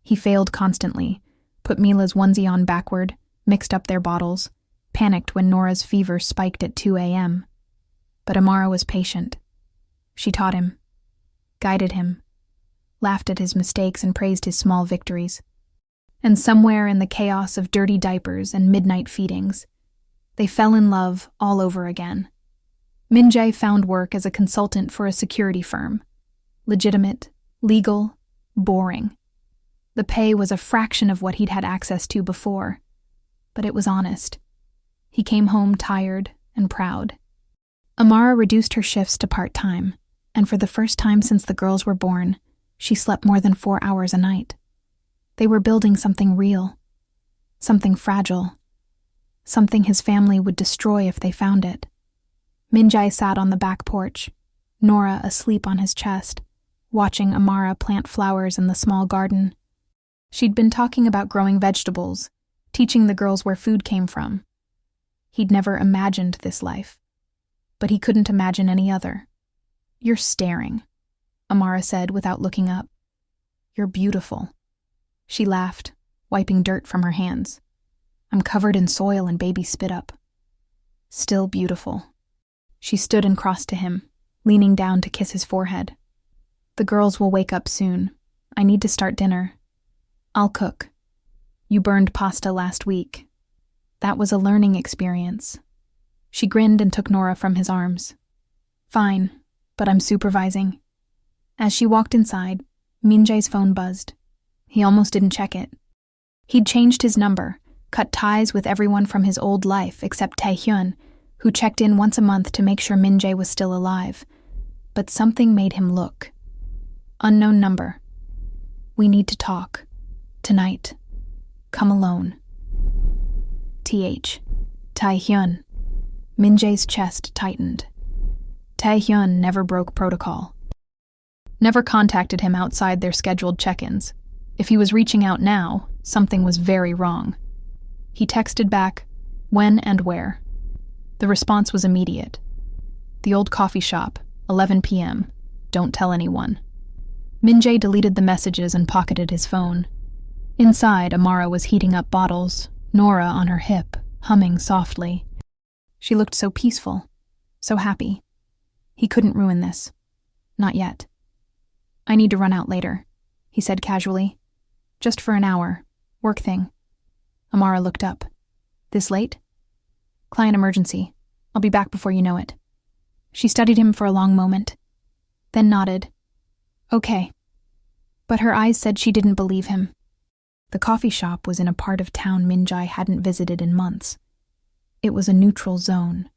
He failed constantly, put Mila's onesie on backward, mixed up their bottles, panicked when Nora's fever spiked at 2 a.m. But Amara was patient. She taught him, guided him, laughed at his mistakes and praised his small victories. And somewhere in the chaos of dirty diapers and midnight feedings, they fell in love all over again. Min-jae found work as a consultant for a security firm. Legitimate, legal, boring. The pay was a fraction of what he'd had access to before, but it was honest. He came home tired and proud. Amara reduced her shifts to part-time, and for the first time since the girls were born, she slept more than 4 hours a night. They were building something real, something fragile, something his family would destroy if they found it. Min-jae sat on the back porch, Nora asleep on his chest, watching Amara plant flowers in the small garden. She'd been talking about growing vegetables, teaching the girls where food came from. He'd never imagined this life, but he couldn't imagine any other. "You're staring," Amara said without looking up. "You're beautiful." She laughed, wiping dirt from her hands. "I'm covered in soil and baby spit up." "Still beautiful." She stood and crossed to him, leaning down to kiss his forehead. "The girls will wake up soon. I need to start dinner." "I'll cook. You burned pasta last week." "That was a learning experience." She grinned and took Nora from his arms. "Fine, but I'm supervising." As she walked inside, Min-jae's phone buzzed. He almost didn't check it. He'd changed his number, cut ties with everyone from his old life except Tae-hyun, who checked in once a month to make sure Min-jae was still alive. But something made him look. "Unknown number. We need to talk. Tonight. Come alone." Tae-hyun. Min-jae's chest tightened. Tae-hyun never broke protocol. Never contacted him outside their scheduled check-ins. If he was reaching out now, something was very wrong. He texted back, when and where. The response was immediate. "The old coffee shop, 11 p.m. Don't tell anyone." Min-jae deleted the messages and pocketed his phone. Inside, Amara was heating up bottles, Nora on her hip, humming softly. She looked so peaceful, so happy. He couldn't ruin this. Not yet. "I need to run out later," he said casually. "Just for an hour. Work thing." Amara looked up. "This late?" "Client emergency. I'll be back before you know it." She studied him for a long moment, then nodded. "Okay." But her eyes said she didn't believe him. The coffee shop was in a part of town Min-jae hadn't visited in months. It was a neutral zone,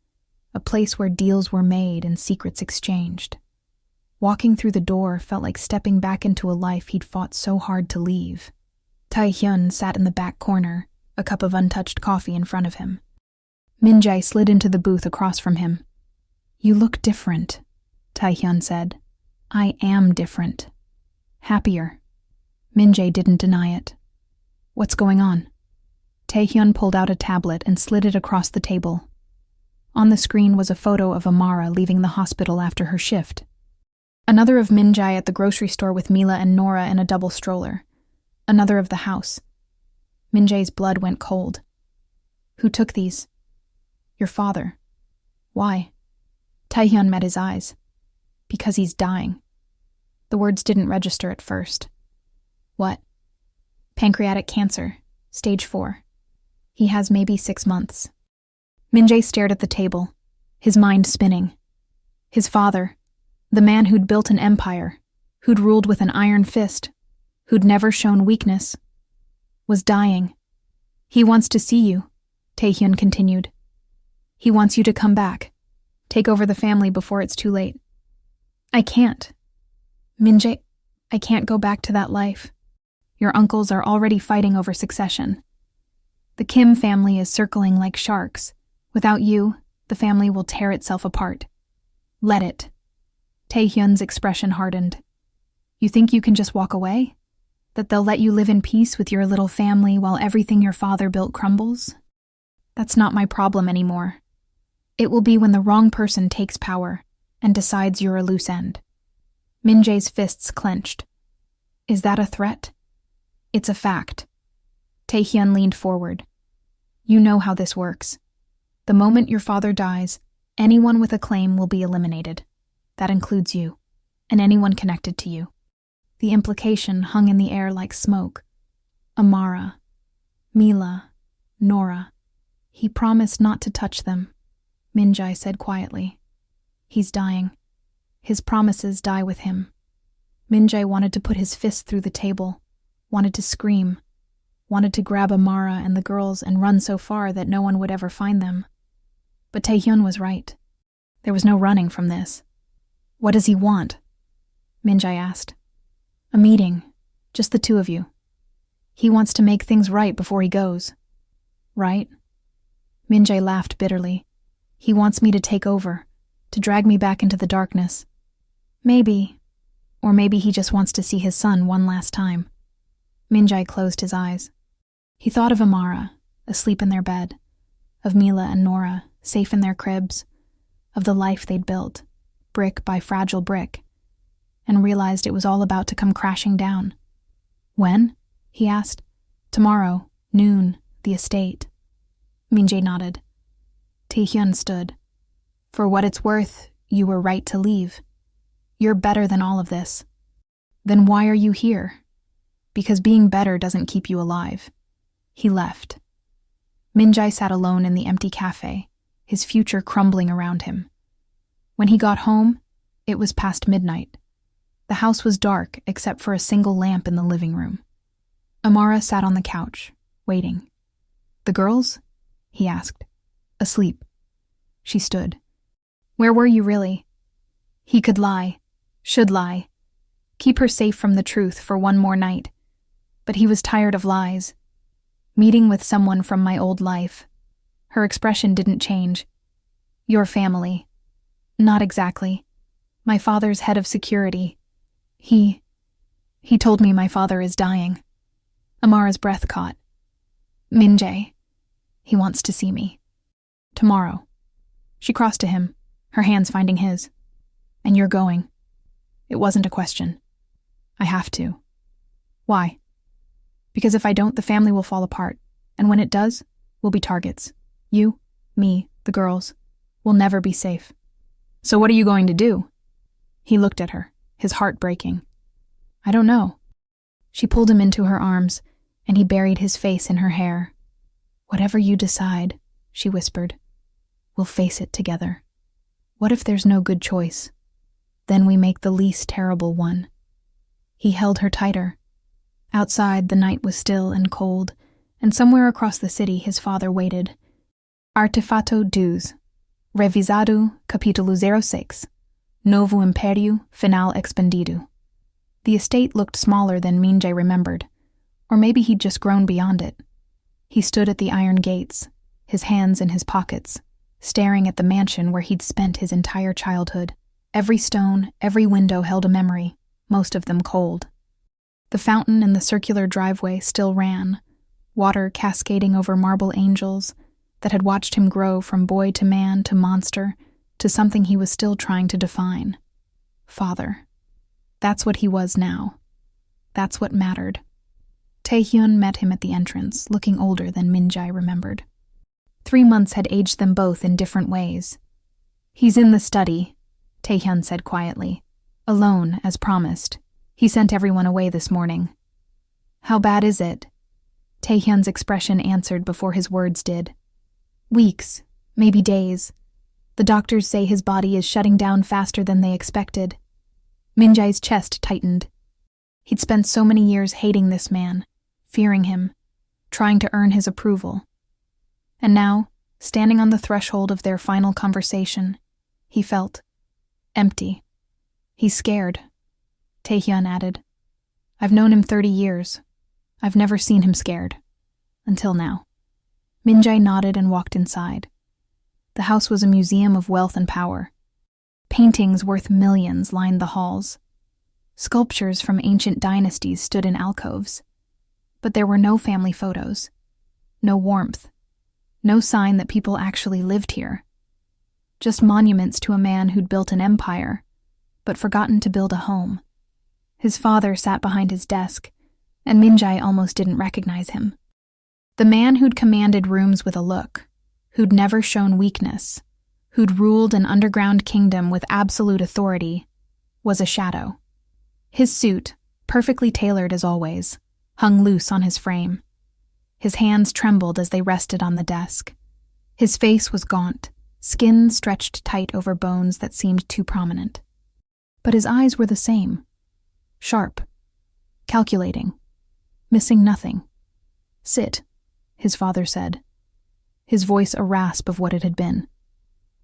a place where deals were made and secrets exchanged. Walking through the door felt like stepping back into a life he'd fought so hard to leave. Tae-hyun sat in the back corner, a cup of untouched coffee in front of him. Min-jae slid into the booth across from him. "You look different," Tae-hyun said. "I am different. Happier." Min-jae didn't deny it. "What's going on?" Tae-hyun pulled out a tablet and slid it across the table. On the screen was a photo of Amara leaving the hospital after her shift. Another of Min-jae at the grocery store with Mila and Nora in a double stroller. Another of the house. Min-jae's blood went cold. "Who took these?" "Your father." "Why?" Tae-hyun met his eyes. "Because he's dying." The words didn't register at first. "What?" "Pancreatic cancer, stage 4. He has maybe 6 months." Min-jae stared at the table, his mind spinning. His father, the man who'd built an empire, who'd ruled with an iron fist, who'd never shown weakness, was dying. "He wants to see you," Tae-hyun continued. "He wants you to come back, take over the family before it's too late." "I can't." "Min-jae, I can't go back to that life. Your uncles are already fighting over succession. The Kim family is circling like sharks. Without you, the family will tear itself apart. Let it." Tae-hyun's expression hardened. "You think you can just walk away? That they'll let you live in peace with your little family while everything your father built crumbles? That's not my problem anymore. It will be when the wrong person takes power, and decides you're a loose end. Min-jae's fists clenched. Is that a threat? It's a fact. Tae-hyun leaned forward. You know how this works. The moment your father dies, anyone with a claim will be eliminated. That includes you, and anyone connected to you. The implication hung in the air like smoke. Amara, Mila, Nora. He promised not to touch them, Min-jae said quietly. He's dying. His promises die with him. Min-jae wanted to put his fist through the table, wanted to scream, wanted to grab Amara and the girls and run so far that no one would ever find them. But Tae-hyun was right. There was no running from this. What does he want? Min-jae asked. A meeting, just the two of you. He wants to make things right before he goes. Right? Min-jae laughed bitterly. He wants me to take over, to drag me back into the darkness. Maybe. Or maybe he just wants to see his son one last time. Min-jae closed his eyes. He thought of Amara, asleep in their bed, of Mila and Nora, safe in their cribs, of the life they'd built, brick by fragile brick, and realized it was all about to come crashing down. When? He asked. Tomorrow, noon, the estate. Min-jae nodded. Tae-hyun stood. For what it's worth, you were right to leave. You're better than all of this. Then why are you here? Because being better doesn't keep you alive. He left. Min-jae sat alone in the empty cafe, his future crumbling around him. When he got home, it was past midnight. The house was dark except for a single lamp in the living room. Amara sat on the couch, waiting. The girls? He asked. Asleep. She stood. Where were you really? He could lie, should lie, keep her safe from the truth for one more night. But he was tired of lies. Meeting with someone from my old life. Her expression didn't change. Your family. Not exactly. My father's head of security. He told me my father is dying. Amara's breath caught. Min-jae. He wants to see me. Tomorrow. She crossed to him, her hands finding his. And you're going. It wasn't a question. I have to. Why? Because if I don't, the family will fall apart, and when it does, we'll be targets. You, me, the girls. We'll never be safe. So what are you going to do? He looked at her, his heart breaking. I don't know. She pulled him into her arms, and he buried his face in her hair. Whatever you decide, she whispered, we'll face it together. What if there's no good choice? Then we make the least terrible one. He held her tighter. Outside, the night was still and cold, and somewhere across the city his father waited. Artefato dos. Revisado capítulo 06. Novo Império final expandido. The estate looked smaller than Min-jae remembered, or maybe he'd just grown beyond it. He stood at the iron gates, his hands in his pockets, staring at the mansion where he'd spent his entire childhood. Every stone, every window held a memory, most of them cold. The fountain in the circular driveway still ran, water cascading over marble angels that had watched him grow from boy to man to monster to something he was still trying to define. Father. That's what he was now. That's what mattered. Tae-hyun met him at the entrance, looking older than Min-jae remembered. 3 months had aged them both in different ways. He's in the study, Tae-hyun said quietly. Alone, as promised. He sent everyone away this morning. How bad is it? Tae-hyun's expression answered before his words did. Weeks, maybe days. The doctors say his body is shutting down faster than they expected. Min-jae's chest tightened. He'd spent so many years hating this man, fearing him, trying to earn his approval. And now, standing on the threshold of their final conversation, he felt empty. He's scared, Tae-hyun added. I've known him 30 years. I've never seen him scared. Until now. Min-jae nodded and walked inside. The house was a museum of wealth and power. Paintings worth millions lined the halls. Sculptures from ancient dynasties stood in alcoves. But there were no family photos. No warmth. No sign that people actually lived here. just monuments to a man who'd built an empire, but forgotten to build a home. His father sat behind his desk, and Minjae almost didn't recognize him. The man who'd commanded rooms with a look, who'd never shown weakness, who'd ruled an underground kingdom with absolute authority, was a shadow. His suit, perfectly tailored as always, hung loose on his frame. His hands trembled as they rested on the desk. His face was gaunt, skin stretched tight over bones that seemed too prominent. But his eyes were the same. Sharp. Calculating. Missing nothing. "Sit," his father said, his voice a rasp of what it had been.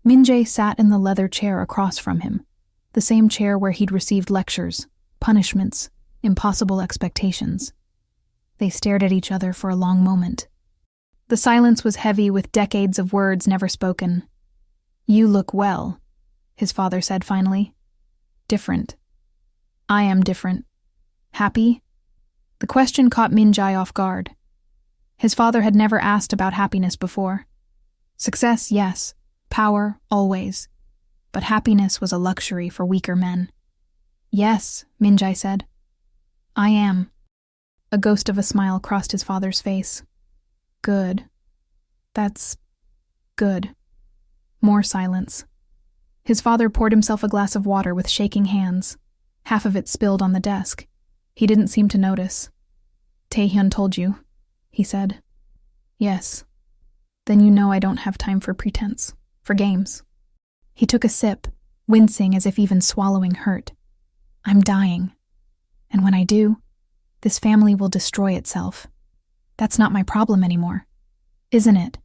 Minjae sat in the leather chair across from him, the same chair where he'd received lectures, punishments, impossible expectations. They stared at each other for a long moment. The silence was heavy with decades of words never spoken. "You look well," his father said finally. "Different." "I am different." "Happy?" The question caught Minjae off guard. His father had never asked about happiness before. Success, yes. Power, always. But happiness was a luxury for weaker men. "Yes," Minjae said. "I am." A ghost of a smile crossed his father's face. "Good. That's good." More silence. His father poured himself a glass of water with shaking hands. Half of it spilled on the desk. He didn't seem to notice. "Taehyun told you," he said. "Yes. Then you know I don't have time for pretense, for games." He took a sip, wincing as if even swallowing hurt. "I'm dying. And when I do, this family will destroy itself. That's not my problem anymore. Isn't it?"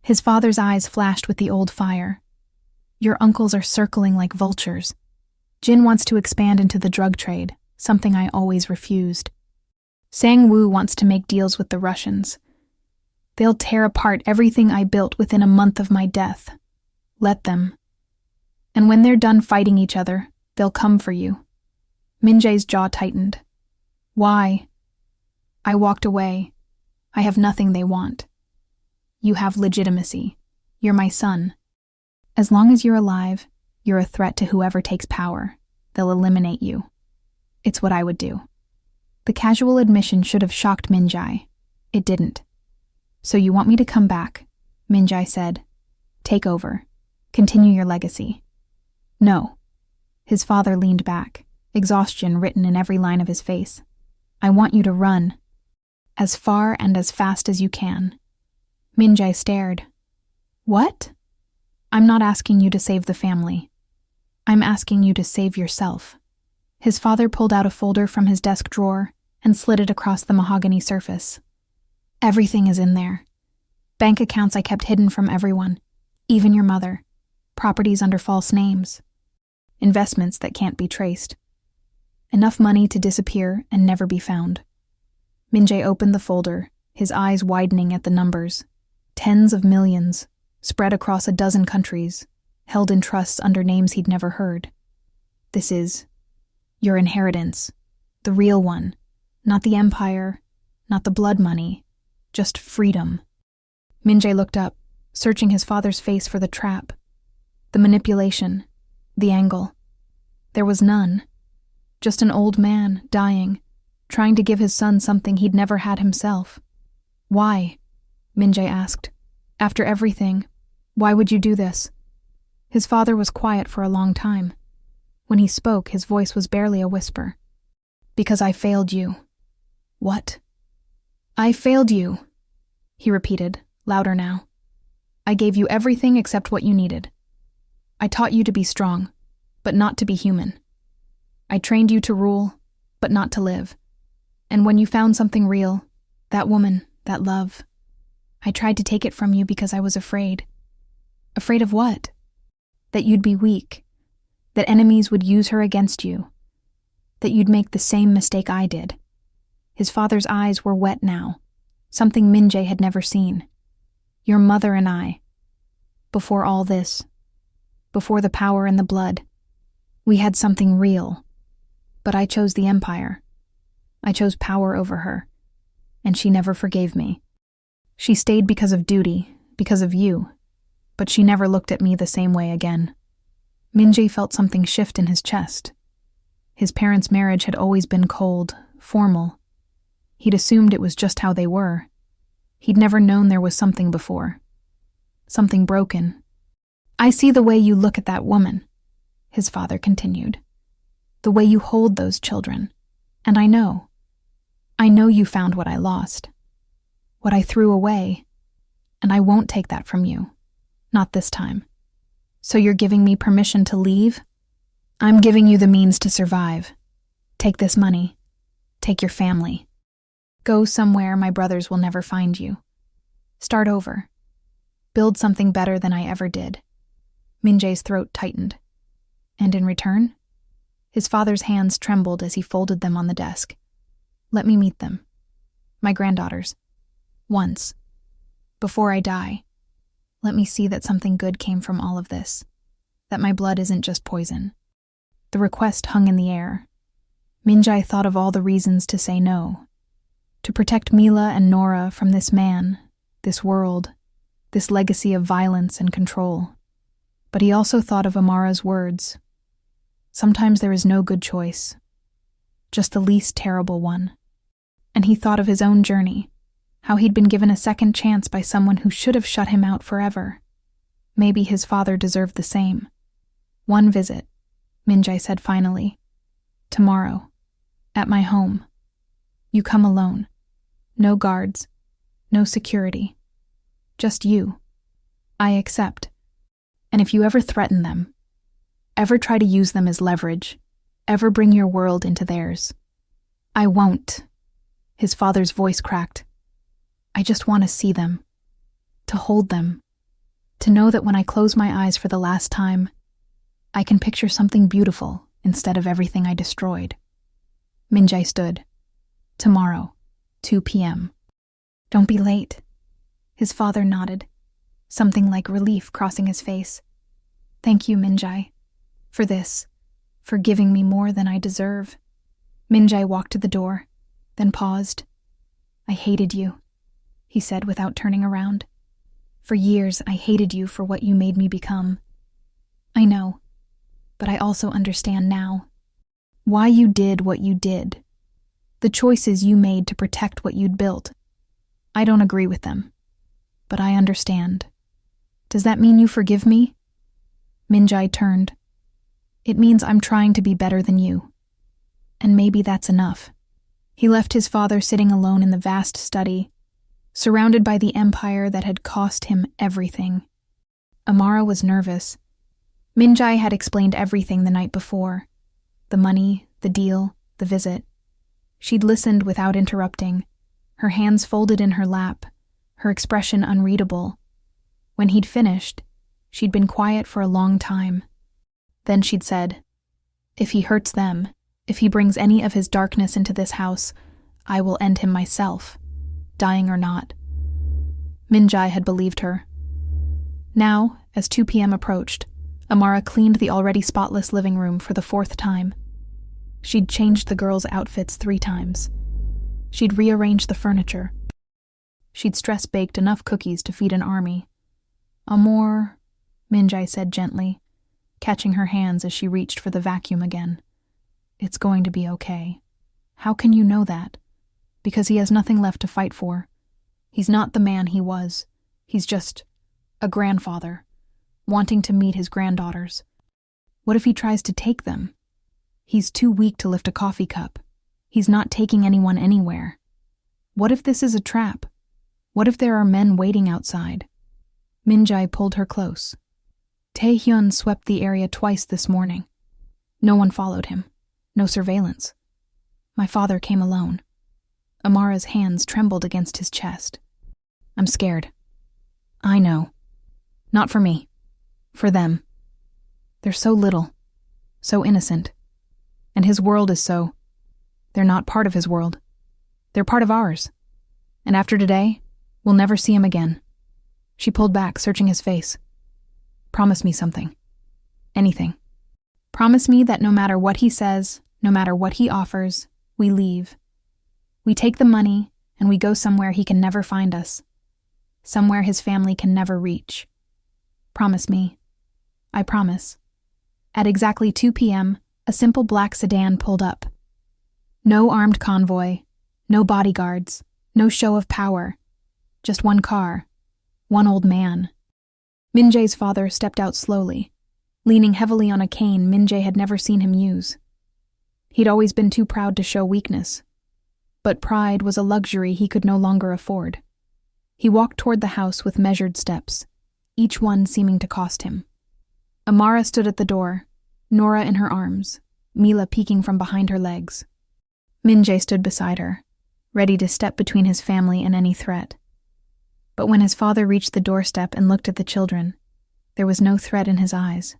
His father's eyes flashed with the old fire. "Your uncles are circling like vultures. Jin wants to expand into the drug trade, something I always refused. Sang-woo wants to make deals with the Russians. They'll tear apart everything I built within a month of my death. Let them. And when they're done fighting each other, they'll come for you." Minjae's jaw tightened. "Why?" "I walked away. I have nothing they want. You have legitimacy. You're my son. As long as you're alive, you're a threat to whoever takes power. They'll eliminate you. It's what I would do." The casual admission should have shocked Minjae. It didn't. "So you want me to come back," Minjae said. "Take over. Continue your legacy." "No." His father leaned back, exhaustion written in every line of his face. "I want you to run. As far and as fast as you can." Minjae stared. "What?" "I'm not asking you to save the family. I'm asking you to save yourself." His father pulled out a folder from his desk drawer and slid it across the mahogany surface. "Everything is in there. Bank accounts I kept hidden from everyone, even your mother. Properties under false names. Investments that can't be traced. Enough money to disappear and never be found." Minjae opened the folder, his eyes widening at the numbers. Tens of millions, spread across a dozen countries, held in trusts under names he'd never heard. "This is your inheritance, the real one, not the empire, not the blood money, just freedom." Minjae looked up, searching his father's face for the trap, the manipulation, the angle. There was none. Just an old man, dying, trying to give his son something he'd never had himself. "Why?" Minjae asked. "After everything, why would you do this?" His father was quiet for a long time. When he spoke, his voice was barely a whisper. "Because I failed you." "What?" "I failed you," he repeated, louder now. "I gave you everything except what you needed. I taught you to be strong, but not to be human. I trained you to rule, but not to live. And when you found something real, that woman, that love, I tried to take it from you because I was afraid." "Afraid of what?" "That you'd be weak, that enemies would use her against you, that you'd make the same mistake I did." His father's eyes were wet now, something Minjae had never seen. "Your mother and I, before all this, before the power and the blood, we had something real. But I chose the empire. I chose power over her, and she never forgave me. She stayed because of duty, because of you, but she never looked at me the same way again. Minjae felt something shift in his chest. His parents' marriage had always been cold, formal. He'd assumed it was just how they were. He'd never known there was something before. Something broken. "I see the way you look at that woman," his father continued. "The way you hold those children. And I know. I know you found what I lost. What I threw away. And I won't take that from you. Not this time. So you're giving me permission to leave? I'm giving you the means to survive. Take this money. Take your family. Go somewhere my brothers will never find you. Start over. Build something better than I ever did." Minjae's throat tightened. And in return? His father's hands trembled as he folded them on the desk. "Let me meet them. My granddaughters. Once. Before I die. Let me see that something good came from all of this. That my blood isn't just poison." The request hung in the air. Minjae thought of all the reasons to say no. To protect Mila and Nora from this man, this world, this legacy of violence and control. But he also thought of Amara's words. Sometimes there is no good choice, just the least terrible one. And he thought of his own journey, how he'd been given a second chance by someone who should have shut him out forever. Maybe his father deserved the same. "One visit," Minjae said finally. "Tomorrow. At my home. You come alone. No guards. No security. Just you. I accept. And if you ever threaten them, ever try to use them as leverage, ever bring your world into theirs, I won't." His father's voice cracked. "I just want to see them. To hold them. To know that when I close my eyes for the last time, I can picture something beautiful instead of everything I destroyed." Minjae stood. "Tomorrow, 2 p.m. Don't be late." His father nodded, something like relief crossing his face. "Thank you, Minjae, for this, for giving me more than I deserve." Minjae walked to the door, then paused. "I hated you," he said without turning around. "For years I hated you for what you made me become. I know, but I also understand now. Why you did what you did. The choices you made to protect what you'd built. I don't agree with them, but I understand. Does that mean you forgive me?" Minjae turned. "It means I'm trying to be better than you. And maybe that's enough." He left his father sitting alone in the vast study, surrounded by the empire that had cost him everything. Amara was nervous. Minjae had explained everything the night before. The money, the deal, the visit. She'd listened without interrupting, her hands folded in her lap, her expression unreadable. When he'd finished, she'd been quiet for a long time. Then she'd said, "If he hurts them, if he brings any of his darkness into this house, I will end him myself, dying or not." Minjae had believed her. Now, as 2 p.m. approached, Amara cleaned the already spotless living room for the 4th time. She'd changed the girls' outfits 3 times. She'd rearranged the furniture. She'd stress-baked enough cookies to feed an army. "Amor," Minjae said gently, catching her hands as she reached for the vacuum again. "It's going to be okay." "How can you know that?" "Because he has nothing left to fight for. He's not the man he was. He's just a grandfather, wanting to meet his granddaughters. What if he tries to take them? He's too weak to lift a coffee cup. He's not taking anyone anywhere. What if this is a trap? What if there are men waiting outside?" Minjae pulled her close. Taehyun swept the area twice this morning. No one followed him. No surveillance. My father came alone. Amara's hands trembled against his chest. "I'm scared." "I know. Not for me. For them. They're so little. So innocent. And his world is so... They're not part of his world. They're part of ours. And after today, we'll never see him again." She pulled back, searching his face. "Promise me something. Anything. Promise me that no matter what he says, no matter what he offers, we leave. We take the money, and we go somewhere he can never find us. Somewhere his family can never reach. Promise me." "I promise." At exactly 2 p.m., a simple black sedan pulled up. No armed convoy, no bodyguards, no show of power. Just one car, one old man. Min-jae's father stepped out slowly, leaning heavily on a cane Min-jae had never seen him use. He'd always been too proud to show weakness, but pride was a luxury he could no longer afford. He walked toward the house with measured steps, each one seeming to cost him. Amara stood at the door, Nora in her arms, Mila peeking from behind her legs. Min-jae stood beside her, ready to step between his family and any threat. But when his father reached the doorstep and looked at the children, there was no threat in his eyes,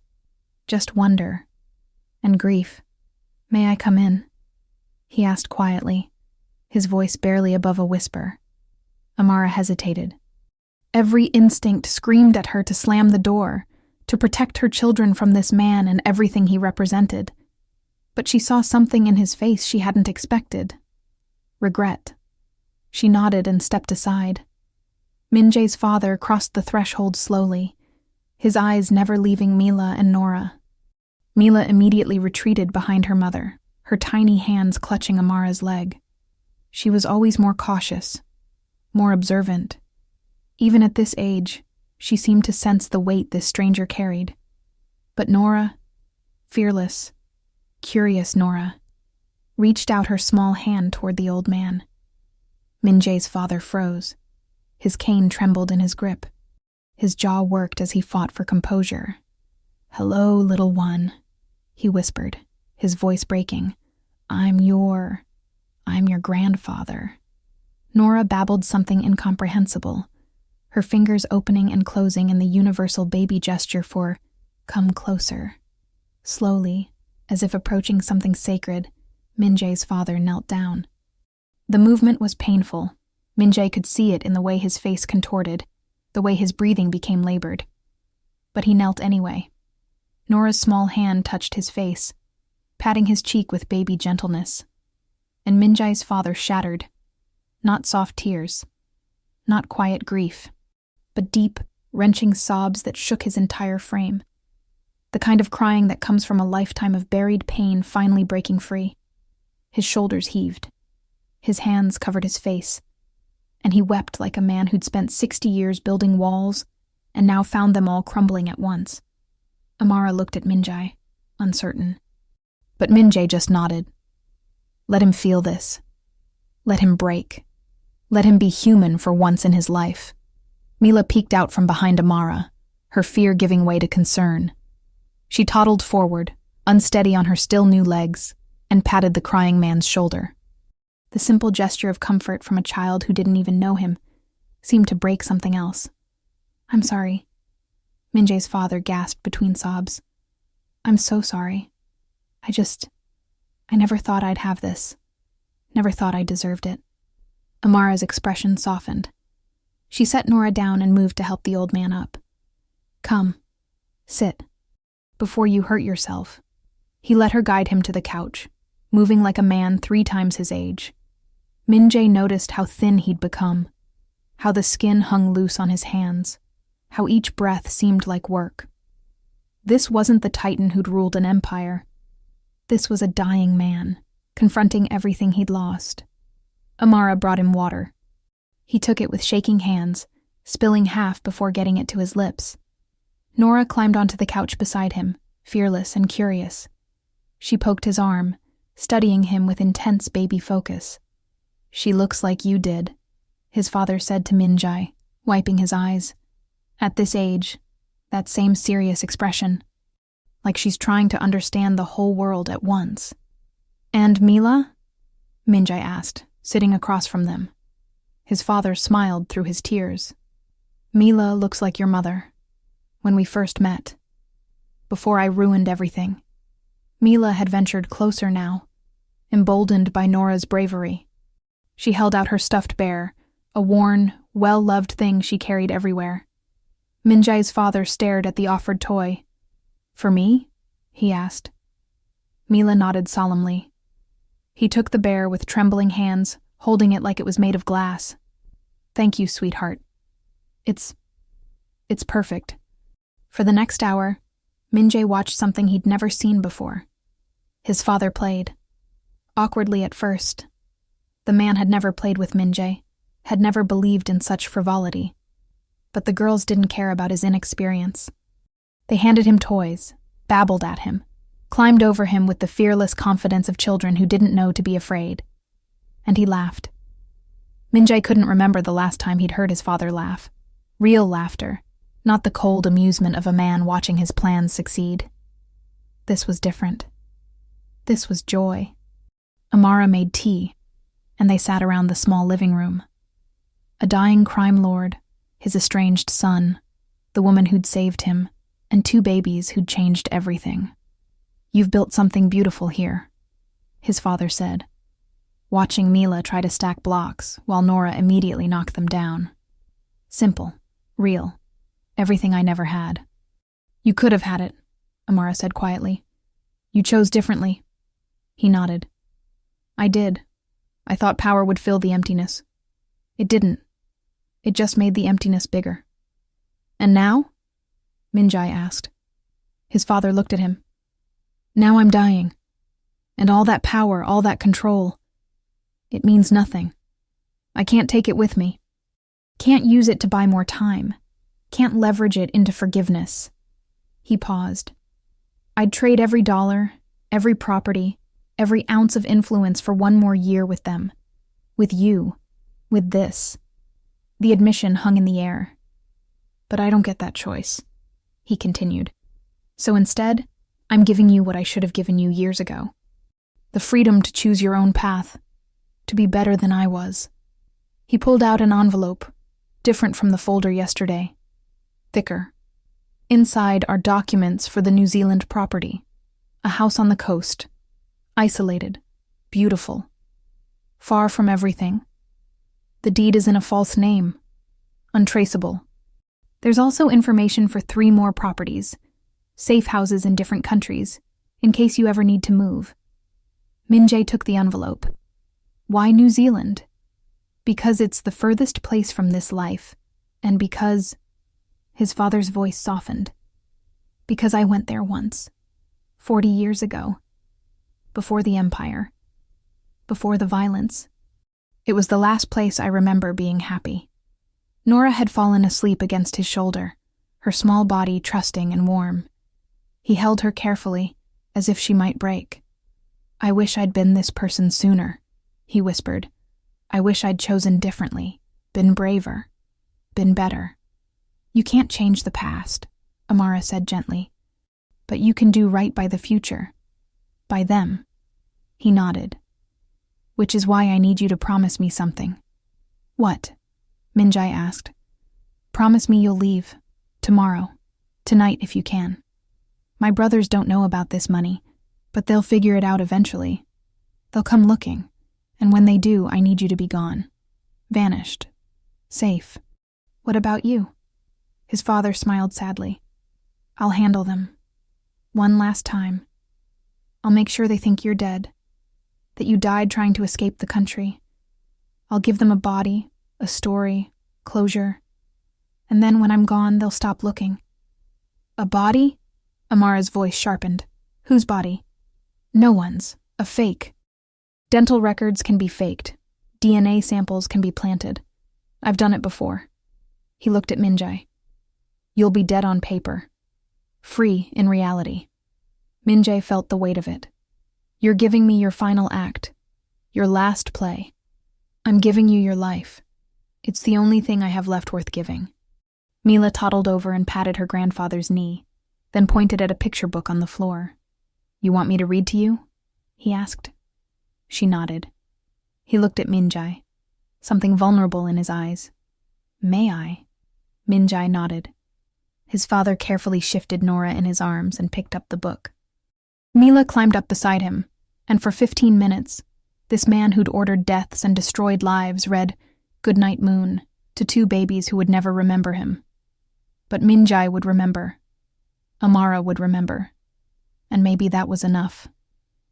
just wonder and grief. "May I come in?" he asked quietly, his voice barely above a whisper. Amara hesitated. Every instinct screamed at her to slam the door, to protect her children from this man and everything he represented. But she saw something in his face she hadn't expected. Regret. She nodded and stepped aside. Min-jae's father crossed the threshold slowly, his eyes never leaving Mila and Nora. Mila immediately retreated behind her mother, her tiny hands clutching Amara's leg. She was always more cautious, more observant. Even at this age, she seemed to sense the weight this stranger carried. But Nora, fearless, curious Nora, reached out her small hand toward the old man. Min-jae's father froze. His cane trembled in his grip. His jaw worked as he fought for composure. "Hello, little one," he whispered, his voice breaking. I'm your grandfather." Nora babbled something incomprehensible, her fingers opening and closing in the universal baby gesture for "come closer." Slowly, as if approaching something sacred, Min-jae's father knelt down. The movement was painful. Min-jae could see it in the way his face contorted, the way his breathing became labored. But he knelt anyway. Nora's small hand touched his face, patting his cheek with baby gentleness. And Min-jae's father shattered. Not soft tears, not quiet grief, but deep, wrenching sobs that shook his entire frame. The kind of crying that comes from a lifetime of buried pain finally breaking free. His shoulders heaved. His hands covered his face, and he wept like a man who'd spent 60 years building walls and now found them all crumbling at once. Amara looked at Min-jae, uncertain. But Min-jae just nodded. Let him feel this. Let him break. Let him be human for once in his life. Mila peeked out from behind Amara, her fear giving way to concern. She toddled forward, unsteady on her still new legs, and patted the crying man's shoulder. The simple gesture of comfort from a child who didn't even know him seemed to break something else. "I'm sorry," Min-jae's father gasped between sobs. "I'm so sorry. I never thought I'd have this. Never thought I deserved it." Amara's expression softened. She set Nora down and moved to help the old man up. "Come, sit, before you hurt yourself." He let her guide him to the couch, moving like a man 3 times his age. Min-jae noticed how thin he'd become, how the skin hung loose on his hands, how each breath seemed like work. This wasn't the titan who'd ruled an empire. This was a dying man, confronting everything he'd lost. Amara brought him water. He took it with shaking hands, spilling half before getting it to his lips. Nora climbed onto the couch beside him, fearless and curious. She poked his arm, studying him with intense baby focus. "She looks like you did," his father said to Min-jae, wiping his eyes. At this age, that same serious expression, like she's trying to understand the whole world at once. "And Mila?" Min-jae asked, sitting across from them. His father smiled through his tears. "Mila looks like your mother. When we first met. Before I ruined everything." Mila had ventured closer now, emboldened by Nora's bravery. She held out her stuffed bear, a worn, well-loved thing she carried everywhere. Min-jae's father stared at the offered toy. "For me?" he asked. Mila nodded solemnly. He took the bear with trembling hands, holding it like it was made of glass. "Thank you, sweetheart. It's perfect. For the next hour, Min-jae watched something he'd never seen before. His father played. Awkwardly at first. The man had never played with Min-jae, had never believed in such frivolity. But the girls didn't care about his inexperience. They handed him toys, babbled at him, climbed over him with the fearless confidence of children who didn't know to be afraid. And he laughed. Min-jae couldn't remember the last time he'd heard his father laugh. Real laughter, not the cold amusement of a man watching his plans succeed. This was different. This was joy. Amara made tea, and they sat around the small living room. A dying crime lord, his estranged son, the woman who'd saved him, and 2 babies who'd changed everything. "You've built something beautiful here," his father said, watching Mila try to stack blocks while Nora immediately knocked them down. "Simple, real, everything I never had." "You could have had it," Amara said quietly. "You chose differently." He nodded. "I did. I thought power would fill the emptiness. It didn't. It just made the emptiness bigger." "And now?" Min-jae asked. His father looked at him. "Now I'm dying. And all that power, all that control, it means nothing. I can't take it with me. Can't use it to buy more time. Can't leverage it into forgiveness." He paused. "I'd trade every dollar, every property, every ounce of influence for 1 more year with them. With you. With this." The admission hung in the air. "But I don't get that choice," he continued. "So instead, I'm giving you what I should have given you years ago. The freedom to choose your own path, to be better than I was." He pulled out an envelope, different from the folder yesterday. Thicker. Inside are documents for the New Zealand property. A house on the coast. Isolated. Beautiful. Far from everything. The deed is in a false name. Untraceable. There's also information for 3 more properties. Safe houses in different countries, in case you ever need to move. Min-jae took the envelope. Why New Zealand? Because it's the furthest place from this life, and because... His father's voice softened. "Because I went there once. 40 years ago. Before the empire. Before the violence. It was the last place I remember being happy." Nora had fallen asleep against his shoulder, her small body trusting and warm. He held her carefully, as if she might break. "I wish I'd been this person sooner," he whispered. "I wish I'd chosen differently, been braver, been better." "You can't change the past," Amara said gently. "But you can do right by the future. By them." He nodded. "Which is why I need you to promise me something." "What?" Min-jae asked. "Promise me you'll leave. Tomorrow. Tonight if you can. My brothers don't know about this money, but they'll figure it out eventually. They'll come looking, and when they do, I need you to be gone. Vanished. Safe. What about you?" His father smiled sadly. "I'll handle them. One last time. I'll make sure they think you're dead, that you died trying to escape the country. I'll give them a body, a story, closure. And then when I'm gone, they'll stop looking." "A body?" Amara's voice sharpened. "Whose body?" "No one's. A fake. Dental records can be faked. DNA samples can be planted. I've done it before." He looked at Min-jae. "You'll be dead on paper. Free in reality." Min-jae felt the weight of it. "You're giving me your final act. Your last play. I'm giving you your life. It's the only thing I have left worth giving." Mila toddled over and patted her grandfather's knee, then pointed at a picture book on the floor. "You want me to read to you?" he asked. She nodded. He looked at Min-jae, something vulnerable in his eyes. "May I?" Min-jae nodded. His father carefully shifted Nora in his arms and picked up the book. Mila climbed up beside him, and for 15 minutes, this man who'd ordered deaths and destroyed lives read "Goodnight Moon" to 2 babies who would never remember him. But Min-jae would remember. Amara would remember. And maybe that was enough.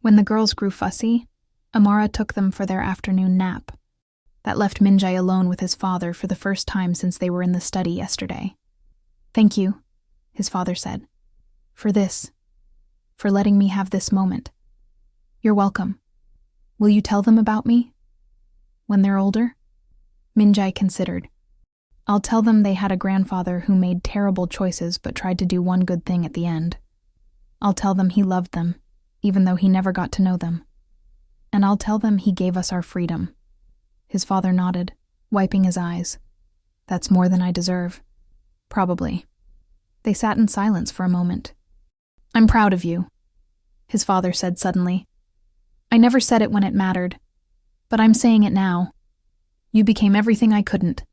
When the girls grew fussy, Amara took them for their afternoon nap. That left Min-jae alone with his father for the first time since they were in the study yesterday. "Thank you," his father said. For this. For letting me have this moment. You're welcome. Will you tell them about me? When they're older? Minjae considered. I'll tell them they had a grandfather who made terrible choices but tried to do one good thing at the end. I'll tell them he loved them, even though he never got to know them. And I'll tell them he gave us our freedom. His father nodded, wiping his eyes. That's more than I deserve. Probably. They sat in silence for a moment. I'm proud of you, his father said suddenly. I never said it when it mattered, but I'm saying it now. You became everything I couldn't.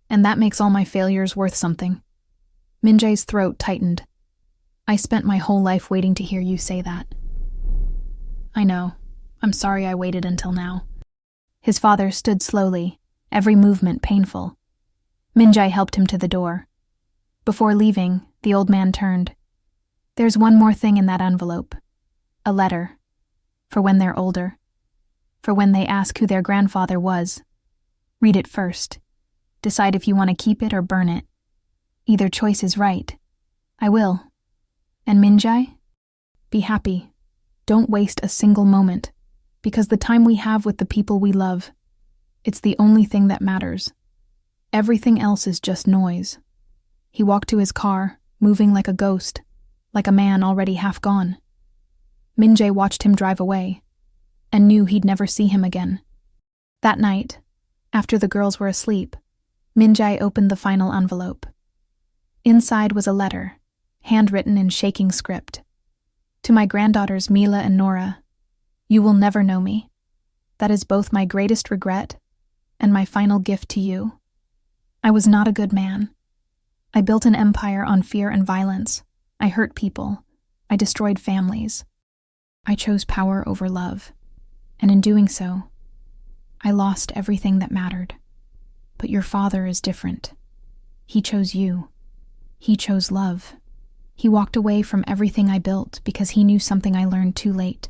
And that makes all my failures worth something. Minjae's throat tightened. I spent my whole life waiting to hear you say that. I know. I'm sorry I waited until now. His father stood slowly, every movement painful. Minjae helped him to the door. Before leaving, the old man turned. There's one more thing in that envelope. A letter. For when they're older. For when they ask who their grandfather was. Read it first. Decide if you want to keep it or burn it. Either choice is right. I will. And Minjae? Be happy. Don't waste a single moment, because the time we have with the people we love, it's the only thing that matters. Everything else is just noise. He walked to his car, moving like a ghost, like a man already half gone. Minjae watched him drive away, and knew he'd never see him again. That night, after the girls were asleep, Minjae opened the final envelope. Inside was a letter, handwritten in shaking script. To my granddaughters Mila and Nora, you will never know me. That is both my greatest regret and my final gift to you. I was not a good man. I built an empire on fear and violence. I hurt people. I destroyed families. I chose power over love, and in doing so, I lost everything that mattered. But your father is different. He chose you. He chose love. He walked away from everything I built because he knew something I learned too late.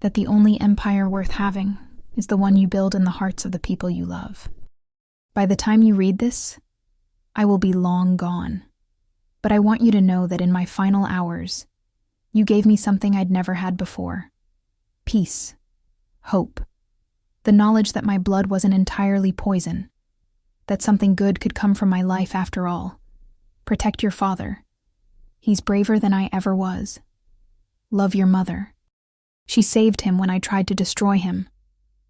That the only empire worth having is the one you build in the hearts of the people you love. By the time you read this, I will be long gone. But I want you to know that in my final hours, you gave me something I'd never had before. Peace. Hope. The knowledge that my blood wasn't entirely poison. That something good could come from my life after all. Protect your father. He's braver than I ever was. Love your mother. She saved him when I tried to destroy him.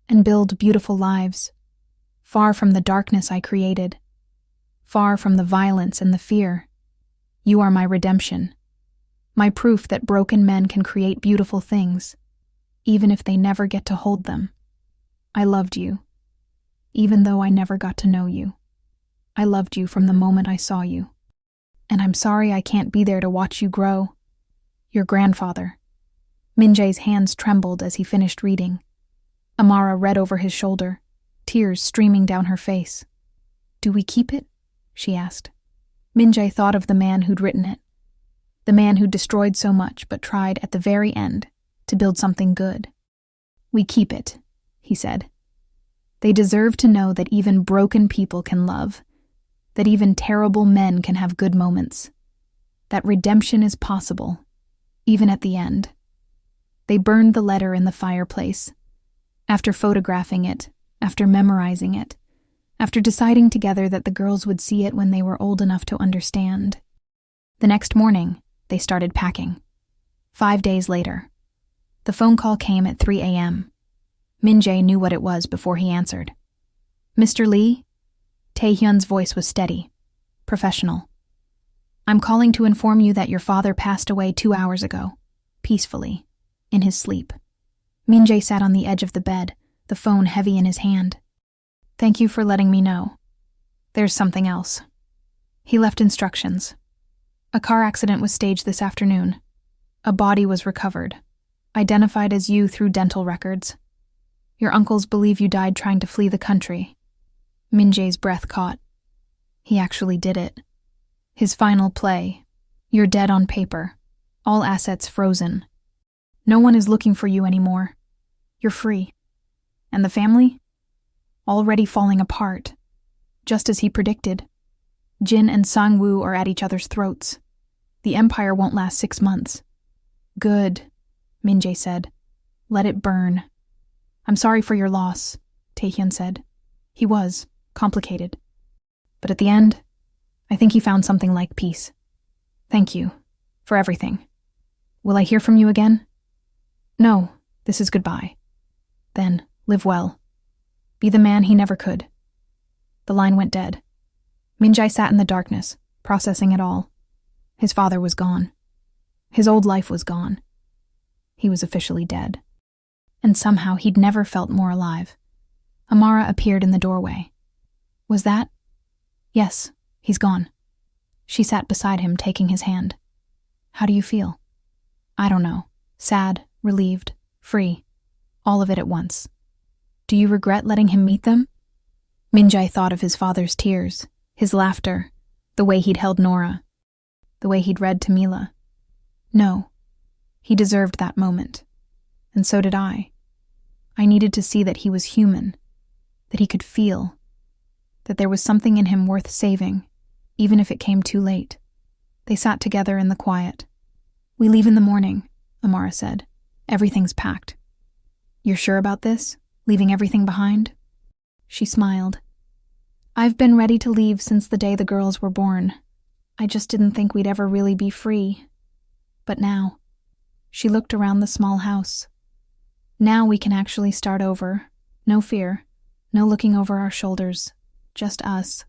And build beautiful lives. Far from the darkness I created. Far from the violence and the fear. You are my redemption. My proof that broken men can create beautiful things, even if they never get to hold them. I loved you, even though I never got to know you. I loved you from the moment I saw you. And I'm sorry I can't be there to watch you grow. Your grandfather. Minjae's hands trembled as he finished reading. Amara read over his shoulder, tears streaming down her face. Do we keep it? She asked. Minjae thought of the man who'd written it. The man who destroyed so much but tried at the very end to build something good. We keep it, he said. They deserve to know that even broken people can love, that even terrible men can have good moments, that redemption is possible, even at the end. They burned the letter in the fireplace. After photographing it, after memorizing it, after deciding together that the girls would see it when they were old enough to understand. The next morning, they started packing. 5 days later. The phone call came at 3 a.m. Minjae knew what it was before he answered. Mr. Lee? Taehyun's voice was steady, professional. I'm calling to inform you that your father passed away 2 hours ago, peacefully, in his sleep. Minjae sat on the edge of the bed, the phone heavy in his hand. Thank you for letting me know. There's something else. He left instructions. A car accident was staged this afternoon. A body was recovered, identified as you through dental records. Your uncles believe you died trying to flee the country. Minjae's breath caught. He actually did it. His final play. You're dead on paper. All assets frozen. No one is looking for you anymore. You're free. And the family? Already falling apart. Just as he predicted. Jin and Sang-woo are at each other's throats. The empire won't last 6 months. Good, Min-jae said. Let it burn. I'm sorry for your loss, Taehyun said. He was complicated. But at the end, I think he found something like peace. Thank you for everything. Will I hear from you again? No, this is goodbye. Then, live well. Be the man he never could. The line went dead. Min-jae sat in the darkness, processing it all. His father was gone. His old life was gone. He was officially dead. And somehow he'd never felt more alive. Amara appeared in the doorway. Was that? Yes, he's gone. She sat beside him, taking his hand. How do you feel? I don't know. Sad, relieved, free. All of it at once. Do you regret letting him meet them? Min-jae thought of his father's tears, his laughter, the way he'd held Nora, the way he'd read to Mila. No. He deserved that moment. And so did I. I needed to see that he was human, that he could feel, that there was something in him worth saving, even if it came too late. They sat together in the quiet. We leave in the morning, Amara said. Everything's packed. You're sure about this? Leaving everything behind? She smiled. I've been ready to leave since the day the girls were born. I just didn't think we'd ever really be free. But now, she looked around the small house. Now we can actually start over. No fear. No looking over our shoulders. Just us.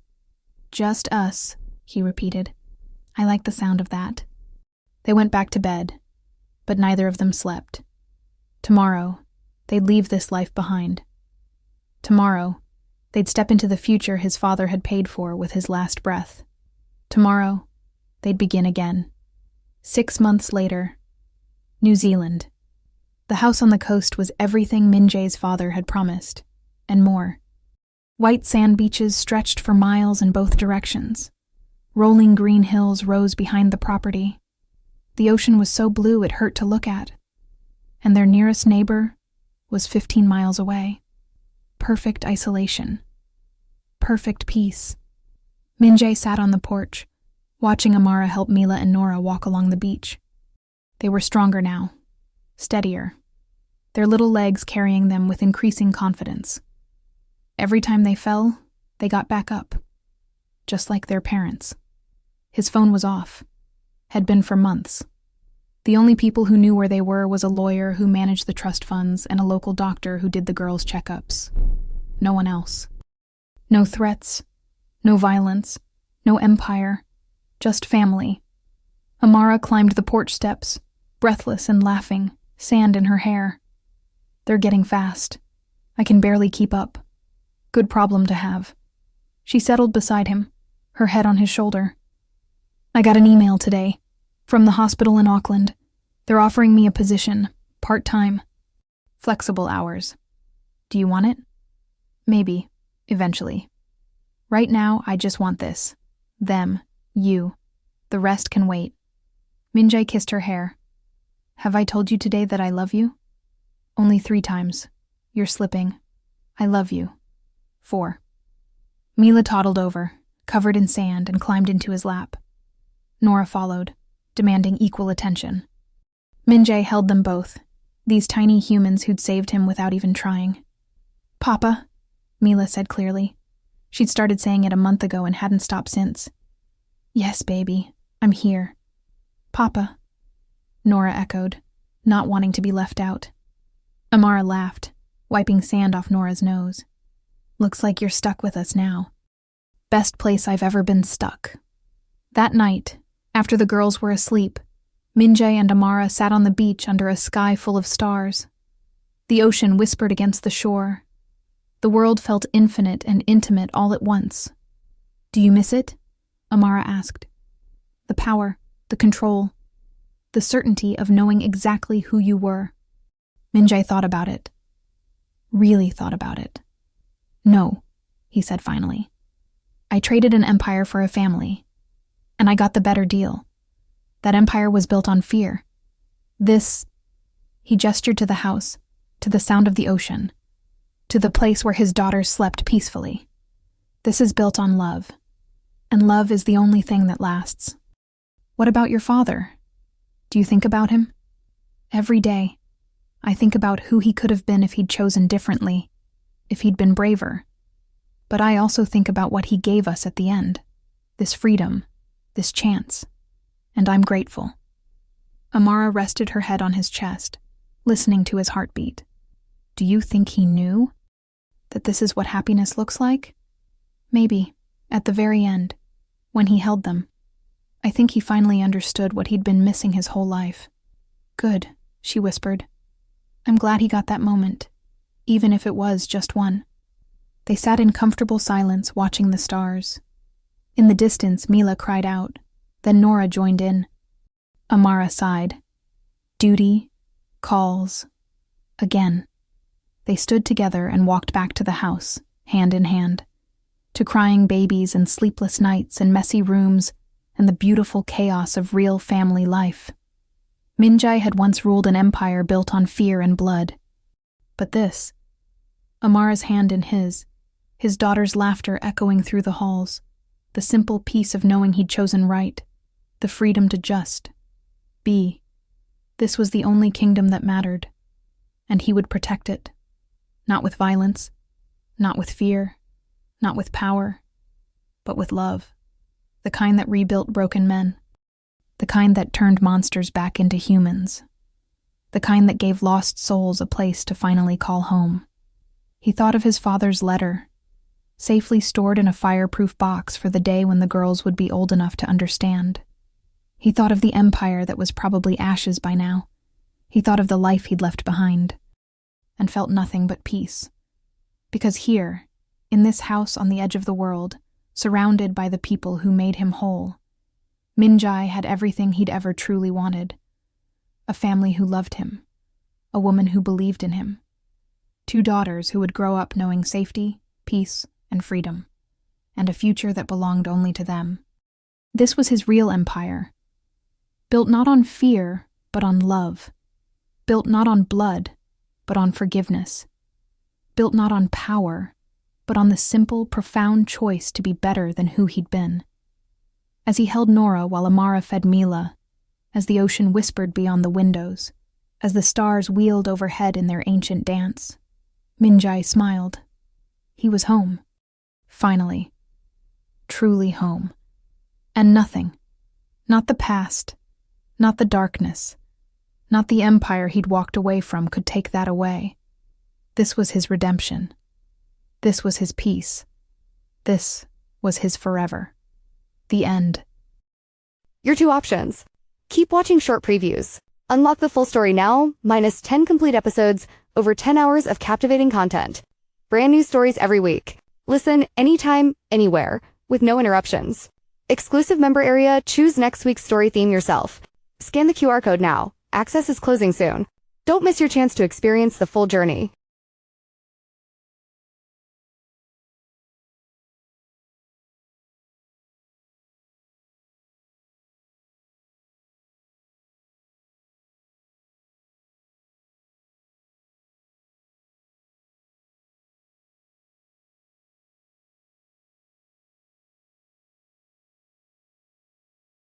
Just us, he repeated. I like the sound of that. They went back to bed, but neither of them slept. Tomorrow, they'd leave this life behind. Tomorrow, they'd step into the future his father had paid for with his last breath. Tomorrow, they'd begin again. 6 months later, New Zealand. The house on the coast was everything Min-jae's father had promised, and more. White sand beaches stretched for miles in both directions. Rolling green hills rose behind the property. The ocean was so blue it hurt to look at. And their nearest neighbor was 15 miles away. Perfect isolation. Perfect peace. Min-jae sat on the porch, watching Amara help Mila and Nora walk along the beach. They were stronger now, steadier, their little legs carrying them with increasing confidence. Every time they fell, they got back up, just like their parents. His phone was off, had been for months. The only people who knew where they were was a lawyer who managed the trust funds and a local doctor who did the girls' checkups. No one else. No threats, no violence, no empire, just family. Amara climbed the porch steps, breathless and laughing, sand in her hair. They're getting fast. I can barely keep up. Good problem to have. She settled beside him, her head on his shoulder. I got an email today, from the hospital in Auckland. They're offering me a position, part-time. Flexible hours. Do you want it? Maybe, eventually. Right now, I just want this. Them, you. The rest can wait. Min-jae kissed her hair. Have I told you today that I love you? Only 3 times. You're slipping. I love you. 4. Mila toddled over, covered in sand, and climbed into his lap. Nora followed, demanding equal attention. Min-jae held them both, these tiny humans who'd saved him without even trying. Papa, Mila said clearly. She'd started saying it a month ago and hadn't stopped since. Yes, baby, I'm here. Papa, Nora echoed, not wanting to be left out. Amara laughed, wiping sand off Nora's nose. Looks like you're stuck with us now. Best place I've ever been stuck. That night, after the girls were asleep, Min-jae and Amara sat on the beach under a sky full of stars. The ocean whispered against the shore. The world felt infinite and intimate all at once. Do you miss it? Amara asked. The power, the control, the certainty of knowing exactly who you were. Min-jae thought about it. Really thought about it. No, he said finally. I traded an empire for a family, and I got the better deal. That empire was built on fear. He gestured to the house, to the sound of the ocean, to the place where his daughters slept peacefully. This is built on love, and love is the only thing that lasts. What about your father? Do you think about him? Every day, I think about who he could have been if he'd chosen differently, if he'd been braver. But I also think about what he gave us at the end, this freedom, this chance, and I'm grateful. Amara rested her head on his chest, listening to his heartbeat. Do you think he knew that this is what happiness looks like? Maybe, at the very end, when he held them. I think he finally understood what he'd been missing his whole life. Good, she whispered. I'm glad he got that moment, even if it was just one. They sat in comfortable silence, watching the stars. In the distance, Mila cried out. Then Nora joined in. Amara sighed. Duty calls again. They stood together and walked back to the house, hand in hand, to crying babies and sleepless nights and messy rooms and the beautiful chaos of real family life. Minjai had once ruled an empire built on fear and blood. But this, Amara's hand in his daughter's laughter echoing through the halls, the simple peace of knowing he'd chosen right, the freedom to just be. This was the only kingdom that mattered, and he would protect it. Not with violence, not with fear, not with power, but with love. The kind that rebuilt broken men. The kind that turned monsters back into humans. The kind that gave lost souls a place to finally call home. He thought of his father's letter, safely stored in a fireproof box for the day when the girls would be old enough to understand. He thought of the empire that was probably ashes by now. He thought of the life he'd left behind, and felt nothing but peace. Because here, in this house on the edge of the world, surrounded by the people who made him whole, Minjai had everything he'd ever truly wanted. A family who loved him, a woman who believed in him, 2 daughters who would grow up knowing safety, peace, and freedom, and a future that belonged only to them. This was his real empire, built not on fear, but on love, built not on blood, but on forgiveness, built not on power, but on the simple, profound choice to be better than who he'd been. As he held Nora while Amara fed Mila, as the ocean whispered beyond the windows, as the stars wheeled overhead in their ancient dance, Minjai smiled. He was home. Finally. Truly home. And nothing, not the past, not the darkness, not the empire he'd walked away from could take that away. This was his redemption. This was his peace. This was his forever. The end. Your 2 options. Keep watching short previews. Unlock the full story now, minus 10 complete episodes, over 10 hours of captivating content. Brand new stories every week. Listen anytime, anywhere, with no interruptions. Exclusive member area, choose next week's story theme yourself. Scan the QR code now. Access is closing soon. Don't miss your chance to experience the full journey.